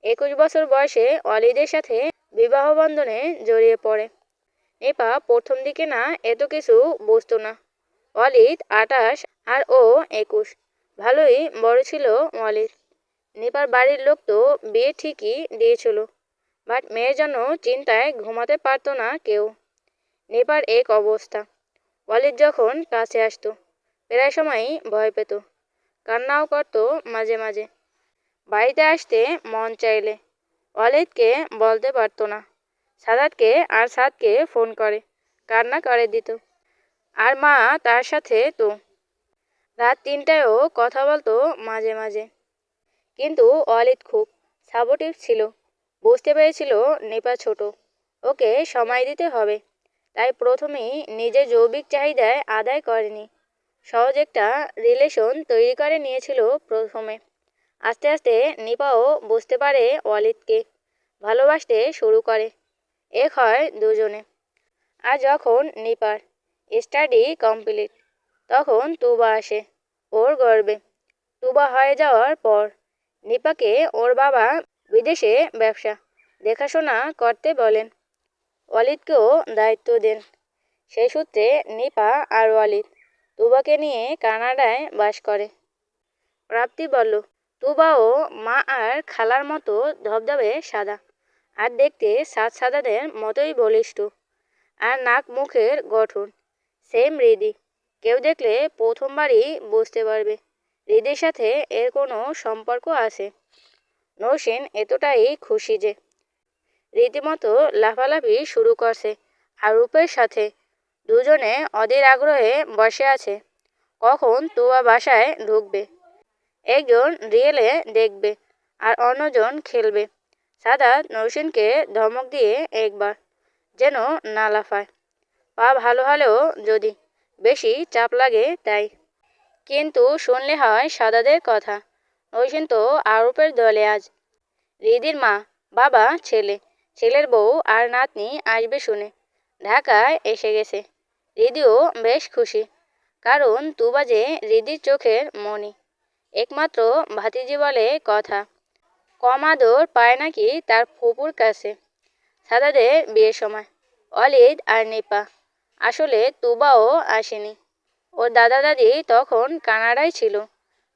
21 বছর বয়সে অলিদের সাথে বিবাহ বন্ধনে জড়িয়ে পড়ে। নিপা প্রথম দিকে না এত কিছু বুঝতো না। অলিদ 28 আর ও 21। ভালোই বড় ছিল অলিদ। নিপার বাড়ির লোক তো বিয়ে ঠিকই দিয়েছিল, বাট মেয়ের জন্য চিন্তায় ঘুমাতে পারতো না কেউ। নিপার এক অবস্থা। অলিদ যখন কাছে আসতো প্রায় সময়ই ভয় পেত, কান্নাও করতো মাঝে মাঝে। বাড়িতে আসতে মন চাইলে অলিদকে বলতে পারতো না। সাদাতকে আর সাদকে ফোন করে কান্না করে দিত। আর মা তার সাথে তো রাত 3টায়ও কথা বলতো মাঝে মাঝে। কিন্তু অলিদ খুব সাপোর্টিভ ছিল। বুঝতে পেরেছিল নিপা ছোট, ওকে সময় দিতে হবে। তাই প্রথমেই নিজের যৌবিক চাহিদায় আদায় করেনি। সহজ একটা রিলেশন তৈরি করে নিয়েছিল প্রথমে। আস্তে আস্তে নিপাও বুঝতে পারে অলিদকে, ভালোবাসতে শুরু করে। এক হয় দুজনে। আর যখন নিপার স্টাডি কমপ্লিট, তখন তুবা আসে ওর গর্বে। তুবা হয়ে যাওয়ার পর নিপাকে ওর বাবা বিদেশে ব্যবসা দেখাশোনা করতে বলেন। ওয়ালিদকেও দায়িত্ব দেন। সেই সূত্রে নিপা আর ওয়ালিদ তুবাকে নিয়ে কানাডায় বাস করে। প্রাপ্তি বলল, তুবাও মা আর খালার মতো ধবধবে সাদা, আর দেখতে সাদাদের মতোই বলিষ্ঠ, আর নাক মুখের গঠন সেম হৃদি। কেউ দেখলে প্রথমবারই বুঝতে পারবে হৃদির সাথে এর কোনো সম্পর্ক আছে। নৌসেন এতটাই খুশি যে রীতিমতো লাফালাফি শুরু করছে আর রূপের সাথে। দুজনে অধীর আগ্রহে বসে আছে কখন তুবা বাসায় ঢুকবে। একজন রিয়েলে দেখবে আর অন্যজন খেলবে। সাদাত নৌসেনকে ধমক দিয়ে একবার যেন না লাফায়। পা ভালো হলেও যদি বেশি চাপ লাগে তাই। কিন্তু শুনলে হয় সাদাদের কথা। নৌসেন তো আরূপের দলে আজ। হৃদির মা, বাবা, ছেলে, ছেলের বউ আর নাতনি আসবে শুনে ঢাকায় এসে গেছে। হৃদিও বেশ খুশি, কারণ তুবা যে হৃদির চোখের মণি, একমাত্র ভাতিজি বলে কথা। কম আদর পায় নাকি তার ফুপুর কাছে। সাদাদের বিয়ের সময় অলিদ আর নিপা, আসলে তুবাও আসেনি। ওর দাদা দাদি তখন কানাডায় ছিল,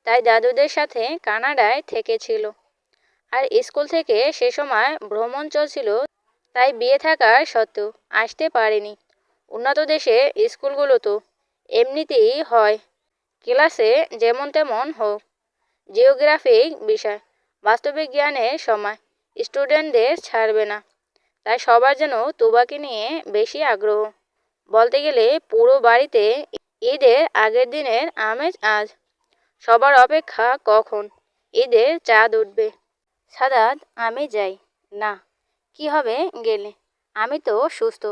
তাই দাদুদের সাথে কানাডায় থেকেছিল। আর স্কুল থেকে সে সময় ভ্রমণ চলছিল, তাই বিয়ে থাকার সত্ত্বেও আসতে পারেনি। উন্নত দেশের স্কুলগুলো তো এমনিতেই হয়, ক্লাসে যেমন তেমন হোক। জিওগ্রাফিক বিষয়, বাস্তবিক জ্ঞানের সময় স্টুডেন্টদের ছাড়বে না। তাই সবার যেন তুবাকে নিয়ে বেশি আগ্রহ। বলতে গেলে পুরো বাড়িতে ঈদের আগের দিনের আমেজ আজ। সবার অপেক্ষা কখন ঈদের চাঁদ উঠবে। সাদাত, আমি যাই না। কি হবে গেলে? আমি তো সুস্থ,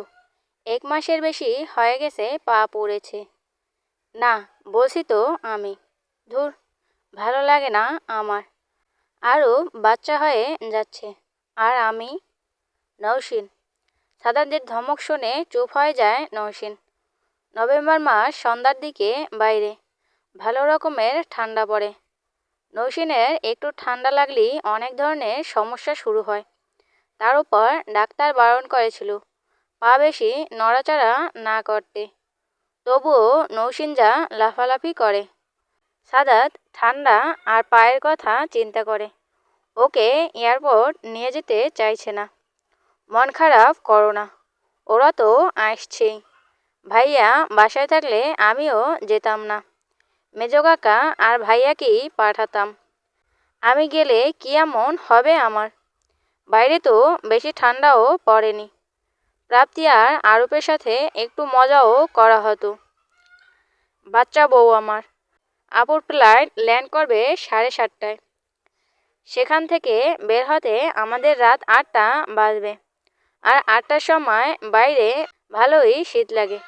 1 মাসের বেশি হয়ে গেছে পা পড়েছে। না বলছি তো আমি। ধুর, ভালো লাগে না আমার। আরও বাচ্চা হয়ে যাচ্ছে আর আমি। নওশীন। সাদাতদের ধমক শুনে চুপ হয়ে যায় নওশীন। নভেম্বর মাস সন্ধ্যার দিকে বাইরে ভালো রকমের ঠান্ডা পড়ে। নওশীনের একটু ঠান্ডা লাগলেই অনেক ধরনের সমস্যা শুরু হয়। তার উপর ডাক্তার বারণ করেছিল পা বেশি নড়াচড়া না করতে। তবুও নওশীন যা লাফালাফি করে। সাদাত ঠান্ডা আর পায়ের কথা চিন্তা করে। ওকে এয়ারপোর্ট নিয়ে যেতে চাইছে না। মন খারাপ করো না, ওরা তো আসছেই। ভাইয়া বাসায় থাকলে আমিও যেতাম না। মেজো কাকা আর ভাইয়াকেই পাঠাতাম। আমি গেলে কি এমন হবে আমার? বাইরে তো বেশি ঠান্ডাও পড়েনি। প্রাপ্তি আর আরূপের সাথে একটু মজাও করা হতো। বাচ্চা বউ আমার। আপুর ফ্লাইট ল্যান্ড করবে 7:30টায়। সেখান থেকে বের হতে আমাদের রাত 8টা বাজবে। আর 8টার সময় বাইরে ভালোই শীত লাগে।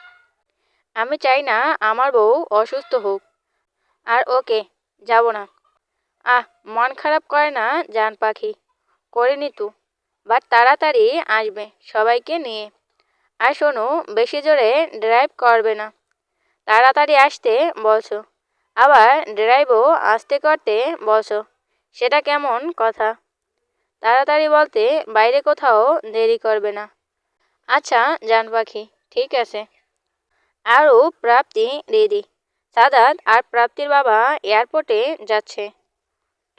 আমি চাই না আমার বউ অসুস্থ হোক। আর ওকে যাব না। আহ, মন খারাপ করে না জান পাখি। করিনি তো, বাট তাড়াতাড়ি আসবে সবাইকে নিয়ে। আর শোনো, বেশি জোরে ড্রাইভ করবে না। তাড়াতাড়ি আসতে বলছো, আবার ড্রাইভও আস্তে করতে বলছো, সেটা কেমন কথা? তাড়াতাড়ি বলতে বাইরে কোথাও দেরি করবে না। আচ্ছা জান পাখি, ঠিক আছে। আরও প্রাপ্তি রেডি। সাদাত আর প্রাপ্তির বাবা এয়ারপোর্টে যাচ্ছে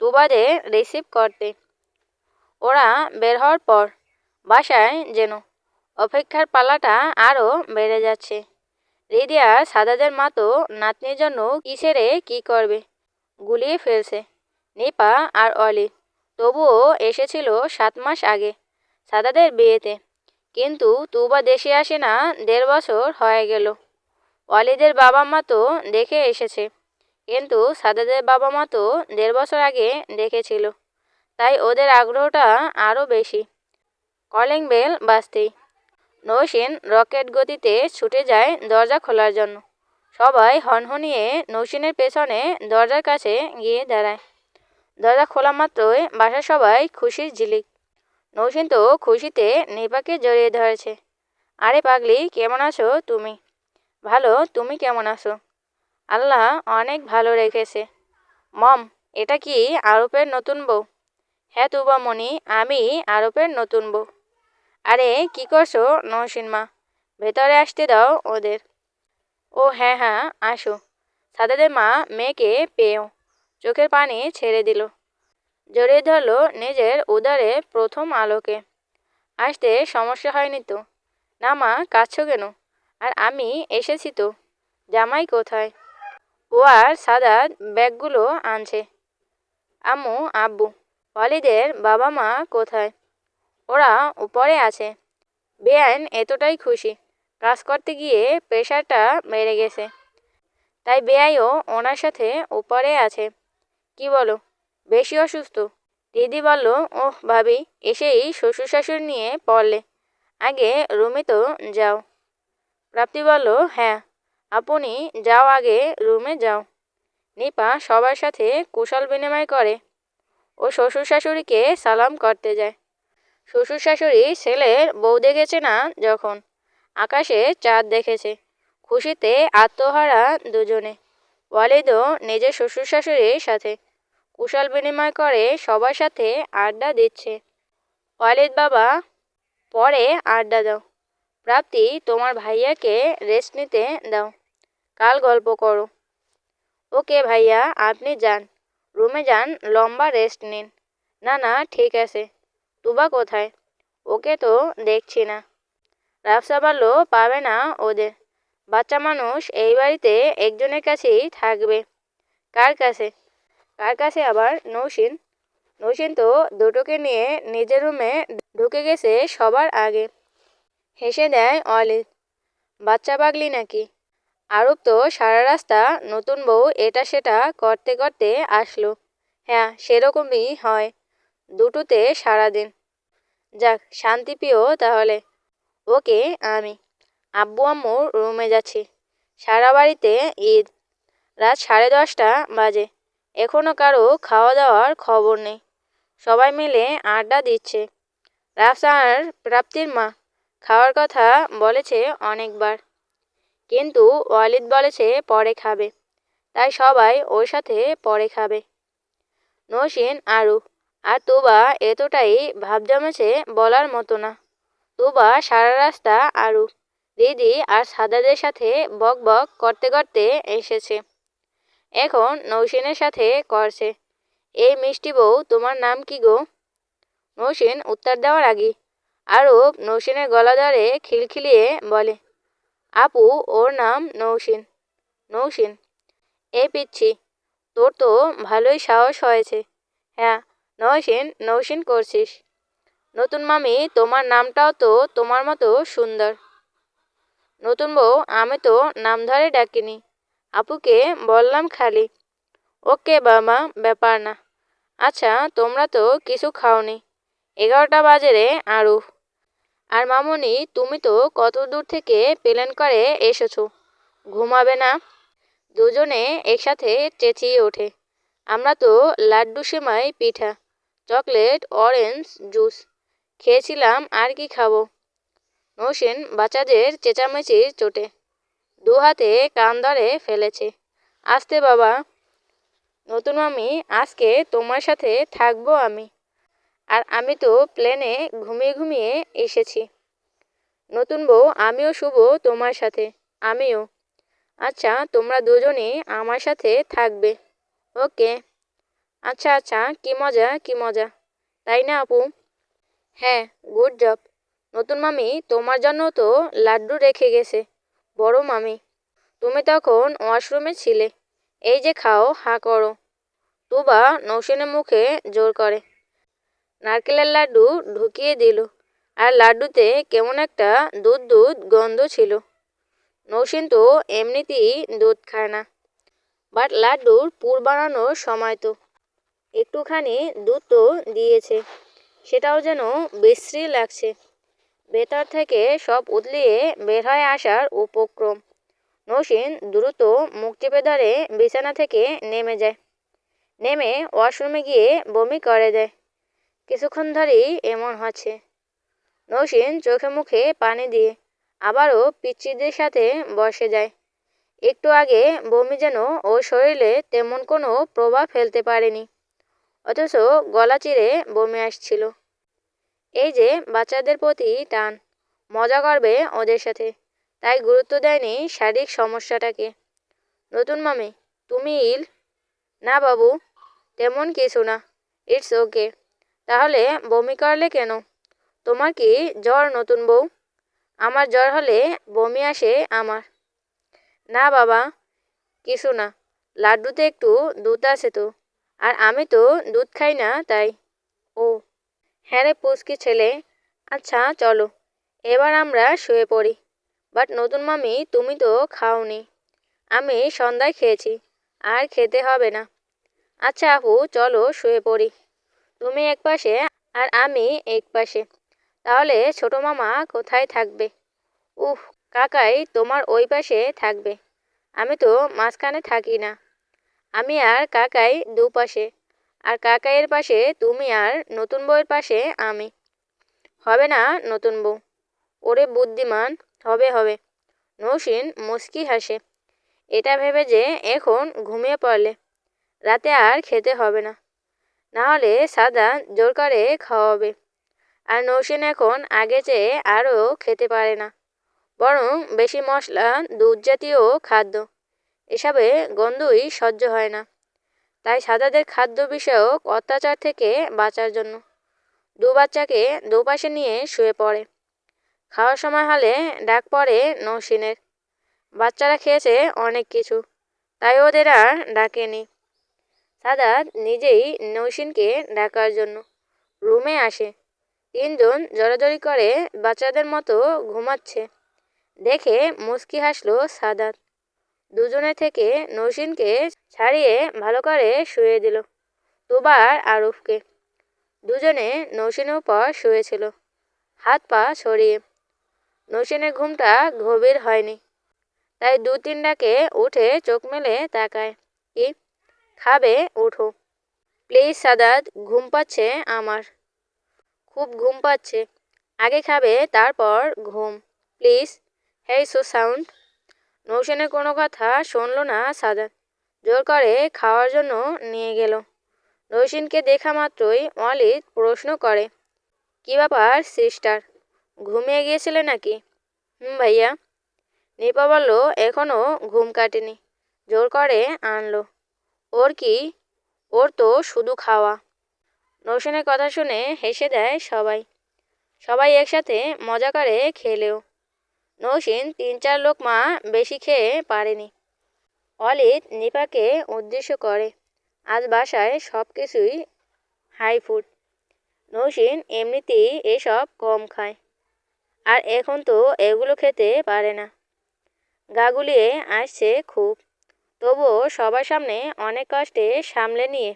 তুবাদের রিসিভ করতে। ওরা বের হওয়ার পর বাসায় যেন অপেক্ষার পালাটা আরও বেড়ে যাচ্ছে। রিদিয়া সাদাদের মা তো নাতনির জন্য কি ছেড়ে কি করবে গুলিয়ে ফেলছে। নিপা আর অলিদ তবুও এসেছিল 7 মাস আগে সাদাদের বিয়েতে, কিন্তু তুবা দেশে আসে না 1.5 বছর হয়ে গেল। অলিদের বাবা মা তো দেখে এসেছে, কিন্তু সাদাদের বাবা মা তো 1.5 বছর আগে দেখেছিল, তাই ওদের আগ্রহটা আরও বেশি। কলিং বেল বাজতেই নৌসেন রকেট গতিতে ছুটে যায় দরজা খোলার জন্য। সবাই হনহনিয়ে নৌসেনের পেছনে দরজার কাছে গিয়ে দাঁড়ায়। দরজা খোলা মাত্রই বাসার সবাই খুশির ঝিলিক। নৌসেন তো খুশিতে নিপাকে জড়িয়ে ধরেছে। আরে পাগলি, কেমন আছো তুমি? ভালো, তুমি কেমন আছো? আল্লাহ অনেক ভালো রেখেছে। মম, এটা কি আরবের নতুন বউ? হ্যাঁ তুবামণি, আমি আরবের নতুন বউ। আরে কি করছো নৌসিন মা? ভেতরে আসতে দাও ওদের। ও হ্যাঁ হ্যাঁ, আসো। সাদাদের মা মেয়েকে পেয়েও চোখের পানি ছেড়ে দিল, জড়িয়ে ধরল নিজের উদারে প্রথম আলোকে। আসতে সমস্যা হয়নি তো? না মা, কাঁদছো কেন? আর আমি এসেছি তো। জামাই কোথায়? ও আর সাদাত ব্যাগগুলো আনছে। আম্মু আব্বু, ওয়ালিদের বাবা মা কোথায়? ওরা উপরে আছে। বেআইন এতটাই খুশি, কাজ করতে গিয়ে প্রেশারটা বেড়ে গেছে, তাই বেআইও ওনার সাথে উপরে আছে। কি বলো, বেশি অসুস্থ? দিদি বলল, ওহ ভাবি, এসেই শ্বশুর শাশুড়ি নিয়ে পড়লে। আগে রুমে তো যাও। প্রাপ্তি বলল, হ্যাঁ আপনি যাও, আগে রুমে যাও। নিপা সবার সাথে কুশল বিনিময় করে ও শ্বশুর শাশুড়িকে সালাম করতে যায়। শ্বশুর শাশুড়ি ছেলের বউ দেখেছে না যখন, আকাশে চাঁদ দেখেছে। খুশিতে আত্মহারা দুজনে। ওয়ালিদও নিজের শ্বশুর শাশুড়ির সাথে কুশল বিনিময় করে সবার সাথে আড্ডা দিচ্ছে। ওয়ালিদ বাবা, পরে আড্ডা দাও। প্রাপ্তি, তোমার ভাইয়াকে রেস্ট নিতে দাও, কাল গল্প করো। ওকে ভাইয়া, আপনি যান, রুমে যান, লম্বা রেস্ট নিন। না না, ঠিক আছে। তুবা কোথায়? ওকে তো দেখছি না। রাফসা বলল, পাবে না ওদের। বাচ্চা মানুষ এই বাড়িতে একজনের কাছেই থাকবে। কার কাছে? কার কাছে আবার? নৌসিন। নৌসিন তো দুটোকে নিয়ে নিজের রুমে ঢুকে গেছে সবার আগে। হেসে দেয় অলিদ। বাচ্চা পাগলি নাকি? আরব তো সারা রাস্তা নতুন বউ এটা সেটা করতে করতে আসলো। হ্যাঁ, সেরকমই হয় দুটোতে সারাদিন। যাক, শান্তিপ্রিয় তাহলে। ওকে, আমি আব্বু আম্মুর রুমে যাচ্ছি। সারা বাড়িতে ঈদ। রাত 10:30 বাজে। এখনো কারো খাওয়া দাওয়ার খবর নেই। সবাই মিলে আড্ডা দিচ্ছে। রাফসা আর প্রাপ্তির মা খাওয়ার কথা বলেছে অনেকবার, কিন্তু ওয়ালিদ বলেছে পরে খাবে, তাই সবাই ওর সাথে পরে খাবে। নৌসিন, আরুফ আর তুবা এতটাই ভাব জমেছে বলার মতো না। তুবা সারা রাস্তা আরুফ, দিদি আর সাদাদের সাথে বক বক করতে করতে এসেছে। এখন নৌসিনের সাথে করছে। এই মিষ্টি বউ, তোমার নাম কি গো? নৌসিন উত্তর দেওয়ার আগে আরুফ নৌসিনের গলা ধরে খিলখিলিয়ে বলে, আপু, ওর নাম নৌসিন। নৌসিন? এই পিচ্ছি, তোর তো ভালোই সাহস হয়েছে। হ্যাঁ, নৌসিন নৌসিন করছিস। নতুন মামি, তোমার নামটাও তো তোমার মতো সুন্দর। নতুন বউ, আমি তো নাম ধরে ডাকিনি, আপুকে বললাম খালি। ওকে বাবা, ব্যাপার না। আচ্ছা, তোমরা তো কিছু খাওনি। 11টা বাজে রে আরুফ। আর মামুনি, তুমি তো কত দূর থেকে প্লেন করে এসেছো, ঘুমাবে না? দুজনে একসাথে চেঁচিয়ে ওঠে। আমরা তো লাড্ডু, সেমাই, পিঠা, চকলেট, অরেঞ্জ জুস খেয়েছিলাম, আর কি খাবো? নৌসিন বাচ্চাদের চেঁচামেচির চোটে দু হাতে কান ধরে ফেলেছে। আস্তে বাবা। নতুন মামি, আজকে তোমার সাথে থাকবো আমি। আর আমি তো প্লেনে ঘুমিয়ে ঘুমিয়ে এসেছি। নতুন বউ, আমিও শুভ তোমার সাথে। আমিও। আচ্ছা, তোমরা দুজনই আমার সাথে থাকবে। ওকে। আচ্ছা আচ্ছা, কি মজা কি মজা, তাই না আপু? হ্যাঁ, গুড জব। নতুন মামি তোমার জন্য তো লাড্ডু রেখে গেছে বড় মামি। তুমি তখন ওয়াশরুমে ছিলে। এই যে খাও, হা করো। তুবা নৌসিনের মুখে জোর করে নারকেলের লাড্ডু ঢুকিয়ে দিল, আর লাড্ডুতে কেমন একটা দুধ দুধ গন্ধ ছিল। নৌসিন তো এমনিতেই দুধ খায় না, বাট লাড্ডুর পুর বানানোর সময় তো একটুখানি দুধ তো দিয়েছে, সেটাও যেন বিশ্রী লাগছে। ভেতর থেকে সব উতলিয়ে বের হয়ে আসার উপক্রম। নৌসিন দ্রুত মুখ চেপে ধরে বিছানা থেকে নেমে যায়। নেমে ওয়াশরুমে গিয়ে বমি করে দেয়। কিছুক্ষণ ধরেই এমন হচ্ছে। নৌসিন চোখে মুখে পানি দিয়ে আবারও পিচ্চিদের সাথে বসে যায়। একটু আগে বমি যেন ওর শরীরে তেমন কোনো প্রভাব ফেলতে পারেনি, অথচ গলা চিরে বমি আসছিল। এই যে বাচ্চাদের প্রতি টান, মজা করবে ওদের সাথে, তাই গুরুত্ব দেয়নি শারীরিক সমস্যাটাকে। নতুন মামি, তুমি ইল? না বাবু, তেমন কিছু না, ইটস ওকে। তাহলে বমি করলে কেন? তোমার কি জ্বর নতুন বউ? আমার জ্বর হলে বমি আসে আমার। না বাবা, কিছু না, লাড্ডুতে একটু দুধ আছে তো, আর আমি তো দুধ খাই না তাই। ও হ্যাঁ রে পুচকি ছেলে, আচ্ছা চলো এবার আমরা শুয়ে পড়ি। বাট নতুন মামি, তুমি তো খাওনি। আমি সন্ধ্যায় খেয়েছি, আর খেতে হবে না। আচ্ছা আপু, চলো শুয়ে পড়ি, তুমি এক পাশে আর আমি এক পাশে। তাহলে ছোট মামা কোথায় থাকবে? উহ, কাকাই তোমার ওই পাশে থাকবে, আমি তো মাঝখানে থাকি না। আমি আর কাকাই দুপাশে, আর কাকাইয়ের পাশে তুমি, আর নতুন বউয়ের পাশে আমি। হবে না নতুন বউ? ওরে বুদ্ধিমান, হবে হবে। নৌসিন মুচকি হাসে। এটা ভেবে যে এখন ঘুমিয়ে পড়লে রাতে আর খেতে হবে না, না হলে সাদা জোর করে খাওয়াবে। আর নৌসিন এখন আগে চেয়ে আরও খেতে পারে না, বরং বেশি মশলা, দুধ জাতীয় খাদ্য এসবে গন্ধই সহ্য হয় না। তাই সাদাদের খাদ্য বিষয়ক অত্যাচার থেকে বাঁচার জন্য দু বাচ্চাকে দুপাশে নিয়ে শুয়ে পড়ে। খাওয়ার সময় হলে ডাক পড়ে নৌসিনের। বাচ্চারা খেয়েছে অনেক কিছু, তাই ওদের আর ডাকেনি। সাদাত নিজেই নৌসিনকে ডাকার জন্য রুমে আসে। তিনজন জড়াজড়ি করে বাচ্চাদের মতো ঘুমাচ্ছে দেখে মুচকি হাসলো সাদাত। দুজনে থেকে নৌসিনকে ছাড়িয়ে ভালো করে শুয়ে দিল তুবা আর আরুফকে। দুজনে নৌসিনের উপর শুয়েছিল, হাত পা ছড়িয়ে। নৌসিনের ঘুমটা গভীর হয়নি, তাই দু তিন ডাকে উঠে চোখ মেলে তাকায়। কি খাবে? উঠো প্লিজ সাদাত, ঘুম পাচ্ছে আমার, খুব ঘুম পাচ্ছে। আগে খাবে তারপর ঘুম, প্লিজ। Hey so sound. নৌসেনের কোনো কথা শুনল না সাদাত, জোর করে খাওয়ার জন্য নিয়ে গেল। নৌসিনকে দেখা মাত্রই ওয়ালিদ প্রশ্ন করে, কি ব্যাপার সিস্টার, ঘুমিয়ে গিয়েছিলে নাকি? ভাইয়া। নিপা বলল এখনও ঘুম কাটেনি, জোর করে আনলো। ওর কি? ওর তো শুধু খাওয়া। নৌসেনের কথা শুনে হেসে দেয় সবাই। সবাই একসাথে মজা করে খেলেও নৌসিন ৩-৪ লোকমা বেশি খেয়ে পারেনি। অলিদ নিপাকে উদ্দেশ্য করে, আজ বাসায় সব কিছুই হাই ফুড। নৌসিন এমনিতেই এসব কম খায়, আর এখন তো এগুলো খেতে পারে না। গা গুলিয়ে আসছে খুব, তবুও সবার সামনে অনেক কষ্টে সামলে নিয়ে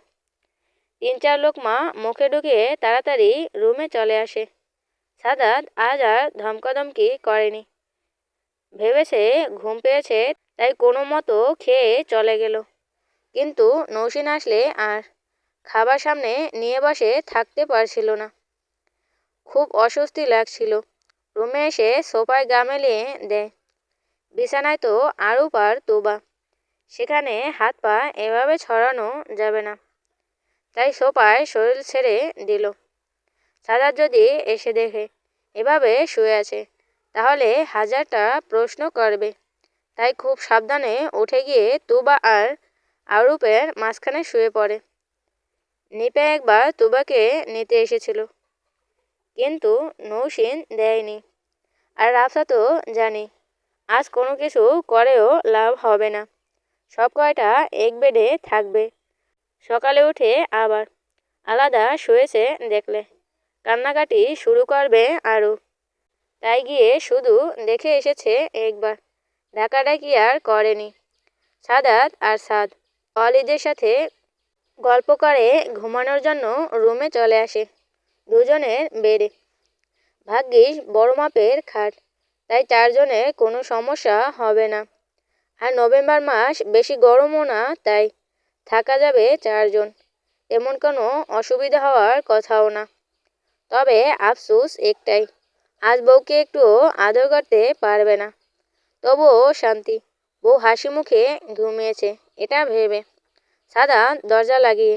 ৩-৪ লোকমা মুখে ঢুকিয়ে তাড়াতাড়ি রুমে চলে আসে। সাদাত আজ আর ধমকাধমকি করেনি, ভেবেছে ঘুম পেয়েছে তাই কোনো মতো খেয়ে চলে গেল। কিন্তু নৌসিন আসলে আর খাবার সামনে নিয়ে বসে থাকতে পারছিল না, খুব অস্বস্তি লাগছিল। রুমে এসে সোফায় গা মেলিয়ে দেয়। বিছানায় তো আরও পার তুবা, সেখানে হাত পা এভাবে ছড়ানো যাবে না, তাই সোফায় শরীর ছেড়ে দিল। সাদাত যদি এসে দেখে এভাবে শুয়ে আছে, তাহলে হাজারটা প্রশ্ন করবে। তাই খুব সাবধানে উঠে গিয়ে তুবা আর আরুপের মাঝখানে শুয়ে পড়ে। নিপা একবার তুবাকে নিতে এসেছিল, কিন্তু নৌসিন দেয়নি। আর রাফসা তো জানি আজ কোনো কিছু করেও লাভ হবে না, সব কয়টা এক বেডে থাকবে। সকালে উঠে আবার আলাদা শুয়েছে দেখলে কান্নাকাটি শুরু করবে আরও। তাই গিয়ে শুধু দেখে এসেছে একবার, ডাকাডাকি আর করেনি। সাদাত আর সাদ অলিদের সাথে গল্প করে ঘুমানোর জন্য রুমে চলে আসে। দুজনের বেডে, ভাগ্যিস বড় মাপের খাট, তাই 4 জনের কোনো সমস্যা হবে না। আর নভেম্বর মাস বেশি গরমও না, তাই থাকা যাবে 4 জন, তেমন কোনো অসুবিধা হওয়ার কথাও না। তবে আফসোস একটাই, আজ বউকে একটুও আদর করতে পারবে না। তবুও শান্তি, বউ হাসি মুখে ঘুমিয়েছে এটা ভেবে সাদাত দরজা লাগিয়ে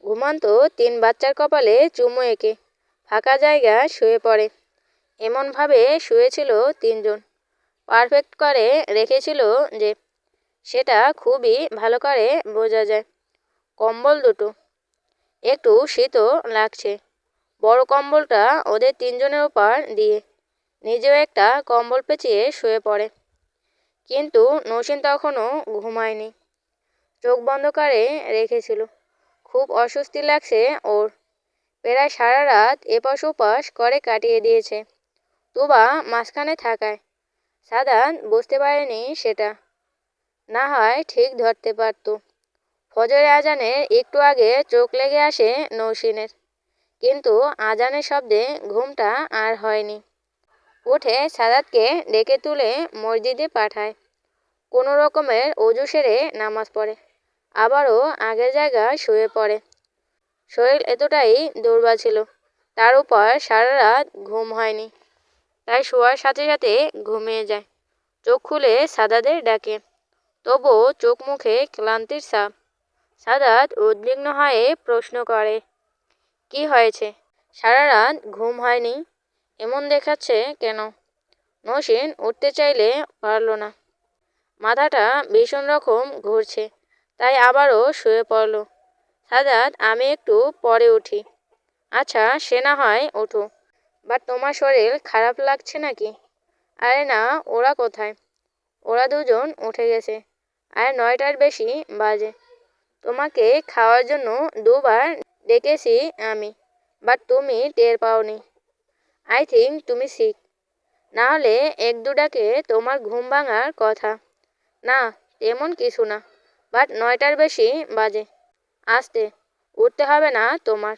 ঘুমন্ত 3 বাচ্চার কপালে চুমু এঁকে ফাঁকা জায়গা শুয়ে পড়ে। এমনভাবে শুয়েছিল 3 জন, পারফেক্ট করে রেখেছিল যে সেটা খুবই ভালো করে বোঝা যায়। কম্বল দুটো, একটু শীতও লাগছে। বড় কম্বলটা ওদের 3জনের উপর দিয়ে নিজেও একটা কম্বল পেঁচিয়ে শুয়ে পড়ে। কিন্তু নসীন তখনও ঘুমায়নি, চোখ বন্ধ করে রেখেছিল। খুব অস্বস্তি লাগছে ওর। প্রায় সারা রাত এপাশ ওপাশ করে কাটিয়ে দিয়েছে তুবা মাঝখানে থাকায়। সাদাত বুঝতে পারেনি সেটা, না হয় ঠিক ধরতে পারত। ফজরের আজানের একটু আগে চোখ লেগে আসে নৌসিনের, কিন্তু আজানের শব্দে ঘুমটা আর হয়নি। উঠে সাদাতকে ডেকে তুলে মসজিদে পাঠায়। কোনো রকমের অজু সেরে নামাজ পড়ে, আবারও আগের জায়গায় শুয়ে পড়ে। শরীর এতটাই দুর্বল ছিল, তার উপর সারা রাত ঘুম হয়নি, তাই শোয়ার সাথে সাথে ঘুমিয়ে যায়। চোখ খুলে সাদাতের ডাকে, তবুও চোখ মুখে ক্লান্তির ছাপ। সাদাত উদ্বিগ্ন হয়ে প্রশ্ন করে, কি হয়েছে? সারা রাত ঘুম হয়নি, এমন দেখাচ্ছে কেন? নসীন উঠতে চাইলে পারল না, মাথাটা ভীষণ রকম ঘুরছে, তাই আবারও শুয়ে পড়ল। সাদাত, আমি একটু পরে উঠি। আচ্ছা, সে না হয় ওঠো, বাট তোমার শরীর খারাপ লাগছে নাকি? আরে না, ওরা কোথায়? ওরা 2জন উঠে গেছে, আর 9টার বেশি বাজে। তোমাকে খাওয়ার জন্য 2বার ডেকেছি আমি, বাট তুমি টের পাওনি। আই থিঙ্ক তুমি সিক, না হলে 1-2 ডাকে তোমার ঘুম ভাঙার কথা। না, তেমন কিছু না, বাট 9টার বেশি বাজে। আস্তে, উঠতে হবে না তোমার।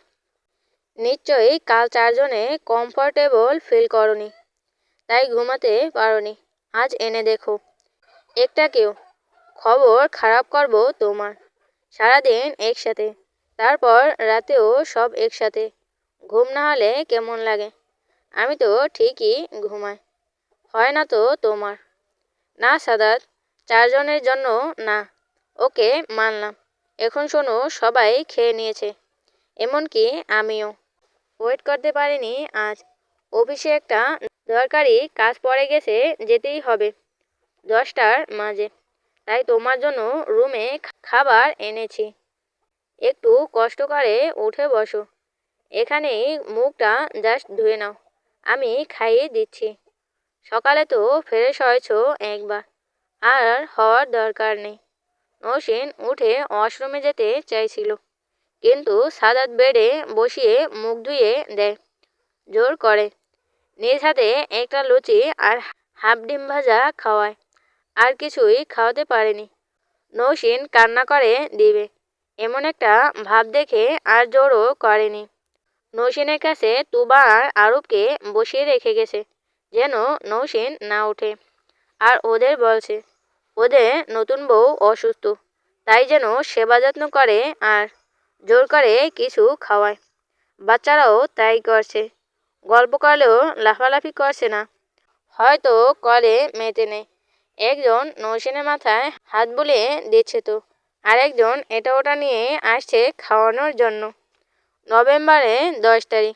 নিশ্চয়ই কাল 4জনে কমফোর্টেবল ফিল করনি, তাই ঘুমাতে পারোনি। আজ এনে দেখো একটাকেও। খবর খারাপ করব তোমার। সারাদিন একসাথে, তারপর রাতেও সব একসাথে। ঘুম না হলে কেমন লাগে? আমি তো ঠিকই ঘুমাই, হয় না তো তোমার? না সাদাত, 4জনের জন্য না। ওকে, মানলাম। এখন শোনো, সবাই খেয়ে নিয়েছে, এমনকি আমিও। ওয়েট করতে পারিনি আজ। অফিসে একটা দরকারি কাজ পড়ে গেছে, যেতেই হবে 10টার মাঝে। তাই তোমার জন্য রুমে খাবার এনেছি। একটু কষ্ট করে উঠে বসো। এখানেই মুখটা জাস্ট ধুয়ে নাও, আমি খাইয়ে দিচ্ছি। সকালে তো ফ্রেশ হয়েছো একবার, আর হওয়ার দরকার নেই। নসীন উঠে ওয়াশরুমে যেতে চাইছিল, কিন্তু সাদাত বেডে বসিয়ে মুখ ধুয়ে দেয় জোর করে। নিজ হাতে একটা লুচি আর হাফ ডিম ভাজা খাওয়ায়, আর কিছুই খাওয়াতে পারেনি। নৌসিন কান্না করে দিবে এমন একটা ভাব দেখে আর জোরও করেনি। নৌসিনের কাছে তুবা আর আরুপকে বসিয়ে রেখে গেছে, যেন নৌসিন না ওঠে। আর ওদের বলছে ওদের নতুন বউ অসুস্থ, তাই যেন সেবা যত্ন করে আর জোর করে কিছু খাওয়ায়। বাচ্চারাও তাই করছে, গল্প করলেও লাফালাফি করছে না, হয়তো করে মেতে নেই। একজন নৌসিনের মাথায় হাত বুলিয়ে দিচ্ছে তো, আরেকজন এটা ওটা নিয়ে আসছে খাওয়ানোর জন্য। নভেম্বরে 10 তারিখ,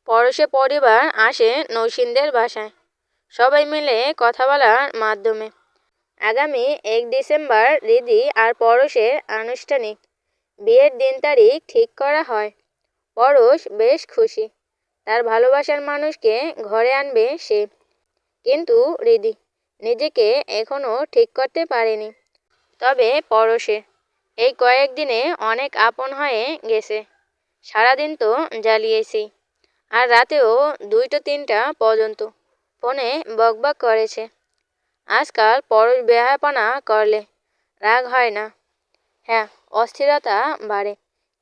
পরশে পরিবার আসে নৌসিনদের বাসায়, সবাই মিলে কথা বলার মাধ্যমে। আগামী 1 ডিসেম্বর রিদি আর পরশের আনুষ্ঠানিক বিয়ের দিন তারিখ ঠিক করা হয়। পরশ বেশ খুশি, তার ভালোবাসার মানুষকে ঘরে আনবে সে। কিন্তু রিদি নিজেকে এখনো ঠিক করতে পারেনি। তবে পরশে এই কয়েকদিনে অনেক আপন হয়ে গেছে। সারাদিন তো জ্বালিয়েছি, আর রাতেও 2টা-3টা পর্যন্ত ফোনে বকবক করেছে। আজকাল পরশ বেহায়াপনা করলে রাগ হয় না, হ্যাঁ অস্থিরতা বাড়ে,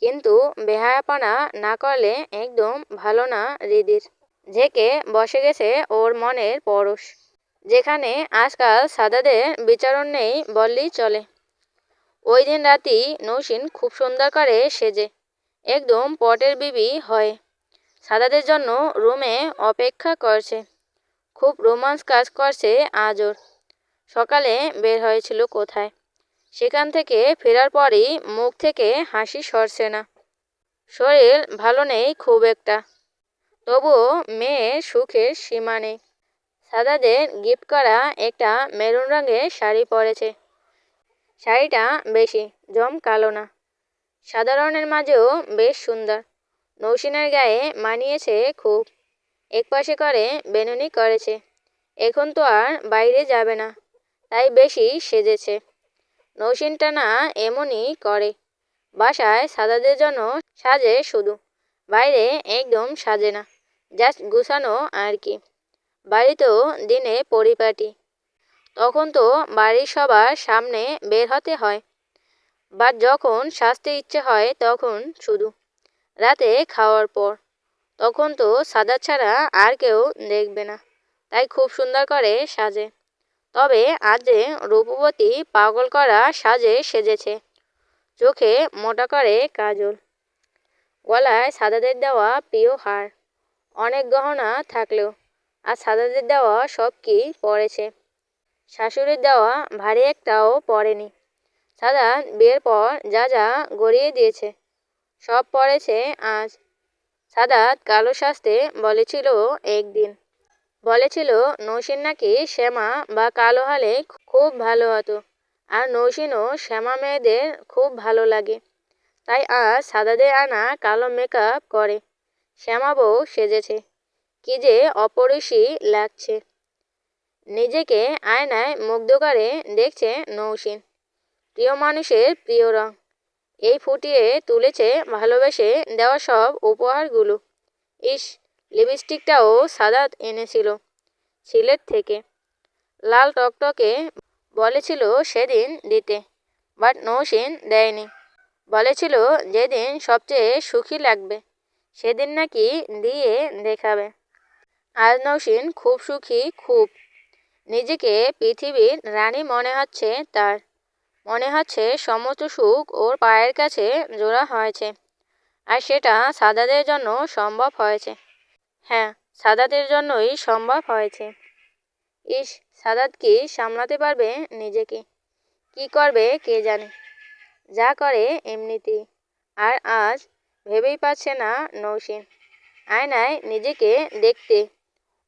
কিন্তু বেহায়াপনা না করলে একদম ভালো না রিদির। ঝেঁকে বসে গেছে ওর মনের পরশ, যেখানে আজকাল সাদাদের বিচারণ নেই বললেই চলে। ওই দিন রাতেই নৌসিন খুব সুন্দর করে সেজে একদম পটের বিবি হয়ে সাদাদের জন্য রুমে অপেক্ষা করছে। খুব রোমান্স কাজ করছে আজ ওর। সকালে বের হয়েছিল কোথায়, সেখান থেকে ফেরার পরই মুখ থেকে হাসি সরছে না। শরীর ভালো নেই খুব একটা, তবুও মেয়ের সুখের সীমা নেই। সাদাদের গিফট করা একটা মেরুন রঙের শাড়ি পরেছে। শাড়িটা বেশি জমকালো না, সাধারণের মাঝেও বেশ সুন্দর। নৌসিনের গায়ে মানিয়েছে খুব। একপাশে করে বেনুনি করেছে। এখন তো আর বাইরে যাবে না, তাই বেশি সেজেছে। নৌসিনটা না এমনই করে, বাসায় সাদাদের জন্য সাজে শুধু, বাইরে একদম সাজে না, জাস্ট গুছানো আর কি। বাড়িতেও দিনে পরিপাটি, তখন তো বাড়ির সবার সামনে বের হতে হয়। বাট যখন সাজতে ইচ্ছে হয় তখন শুধু রাতে খাওয়ার পর, তখন তো সাদা ছাড়া আর কেউ দেখবে না, তাই খুব সুন্দর করে সাজে। তবে আজ যে রূপবতী পাগল করা সাজে সেজেছে। চোখে মোটা করে কাজল, গলায় সাদাদের দেওয়া প্রিয় হার, অনেক গহনা থাকলেও আর সাদাদের দেওয়া সব কি পরেছে। শাশুড়ির দেওয়া ভারী একটাও পরেনি। সাদা বিয়ের পর যা যা গড়িয়ে দিয়েছে সব পরেছে আজ। সাদাত কালো সাজতে বলেছিল একদিন, বলেছিল নৌসিন নাকি শ্যামা বা কালো হলে খুব ভালো হতো, আর নৌসিনও শ্যামা মেয়েদের খুব ভালো লাগে, তাই আজ সাদাদের আনা কালো মেকআপ করে শ্যামা বউ সেজেছে। কি যে অপরিসী লাগছে। নিজেকে আয়নায় মুগ্ধ করে দেখছে নৌসিন। প্রিয় মানুষের প্রিয় রং, এই ফুটিয়ে তুলেছে ভালোবেসে দেওয়া সব উপহারগুলো। ইস, লিপস্টিকটাও সাদাত এনেছিল সিলেট থেকে, লাল টকটকে, বলেছিল সেদিন দিতে, বাট নৌসিন দেয়নি। বলেছিল যেদিন সবচেয়ে সুখী লাগবে সেদিন নাকি দিয়ে দেখাবে। আজ নৌসিন খুব সুখী, খুব। নিজেকে পৃথিবীর রানী মনে হচ্ছে তার। মনে হচ্ছে সমস্ত সুখ ওর পায়ের কাছে জোড়া হয়েছে, আর সেটা সাদাদের জন্য সম্ভব হয়েছে। হ্যাঁ, সাদাদের জন্যই সম্ভব হয়েছে। ইস, সাদাত কি সামলাতে পারবে নিজেকে? কি করবে কে জানে। যা করে এমনিতেই। আর আজ ভেবেই পাচ্ছে না নৌসিন। আয়নায় নিজেকে দেখতে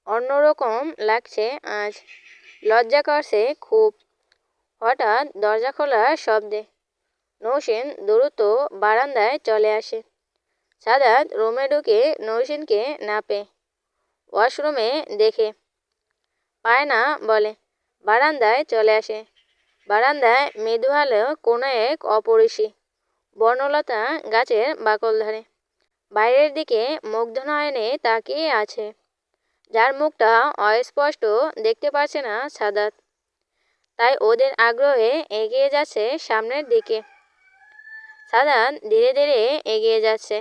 অন্যরকম লাগছে আজ। লজ্জা করছে খুব। হঠাৎ দরজা খোলার শব্দে নৌসিন দ্রুত বারান্দায় চলে আসে। সাদাত রুমে ঢুকে নৌসিনকে না পেয়ে ওয়াশরুমে দেখে পায় না বলে বারান্দায় চলে আসে। বারান্দায় মৃদু আলো কোনো এক অপরিসী বর্ণলতা গাছের বাকল ধারে বাইরের দিকে মুগ্ধ নয়নে তাকিয়ে আছে, যার মুখটা অস্পষ্ট দেখতে পারছে না সাদাত। তাই ওদের আগ্রহে এগিয়ে যাচ্ছে সামনের দিকে। সাদাত ধীরে ধীরে এগিয়ে যাচ্ছে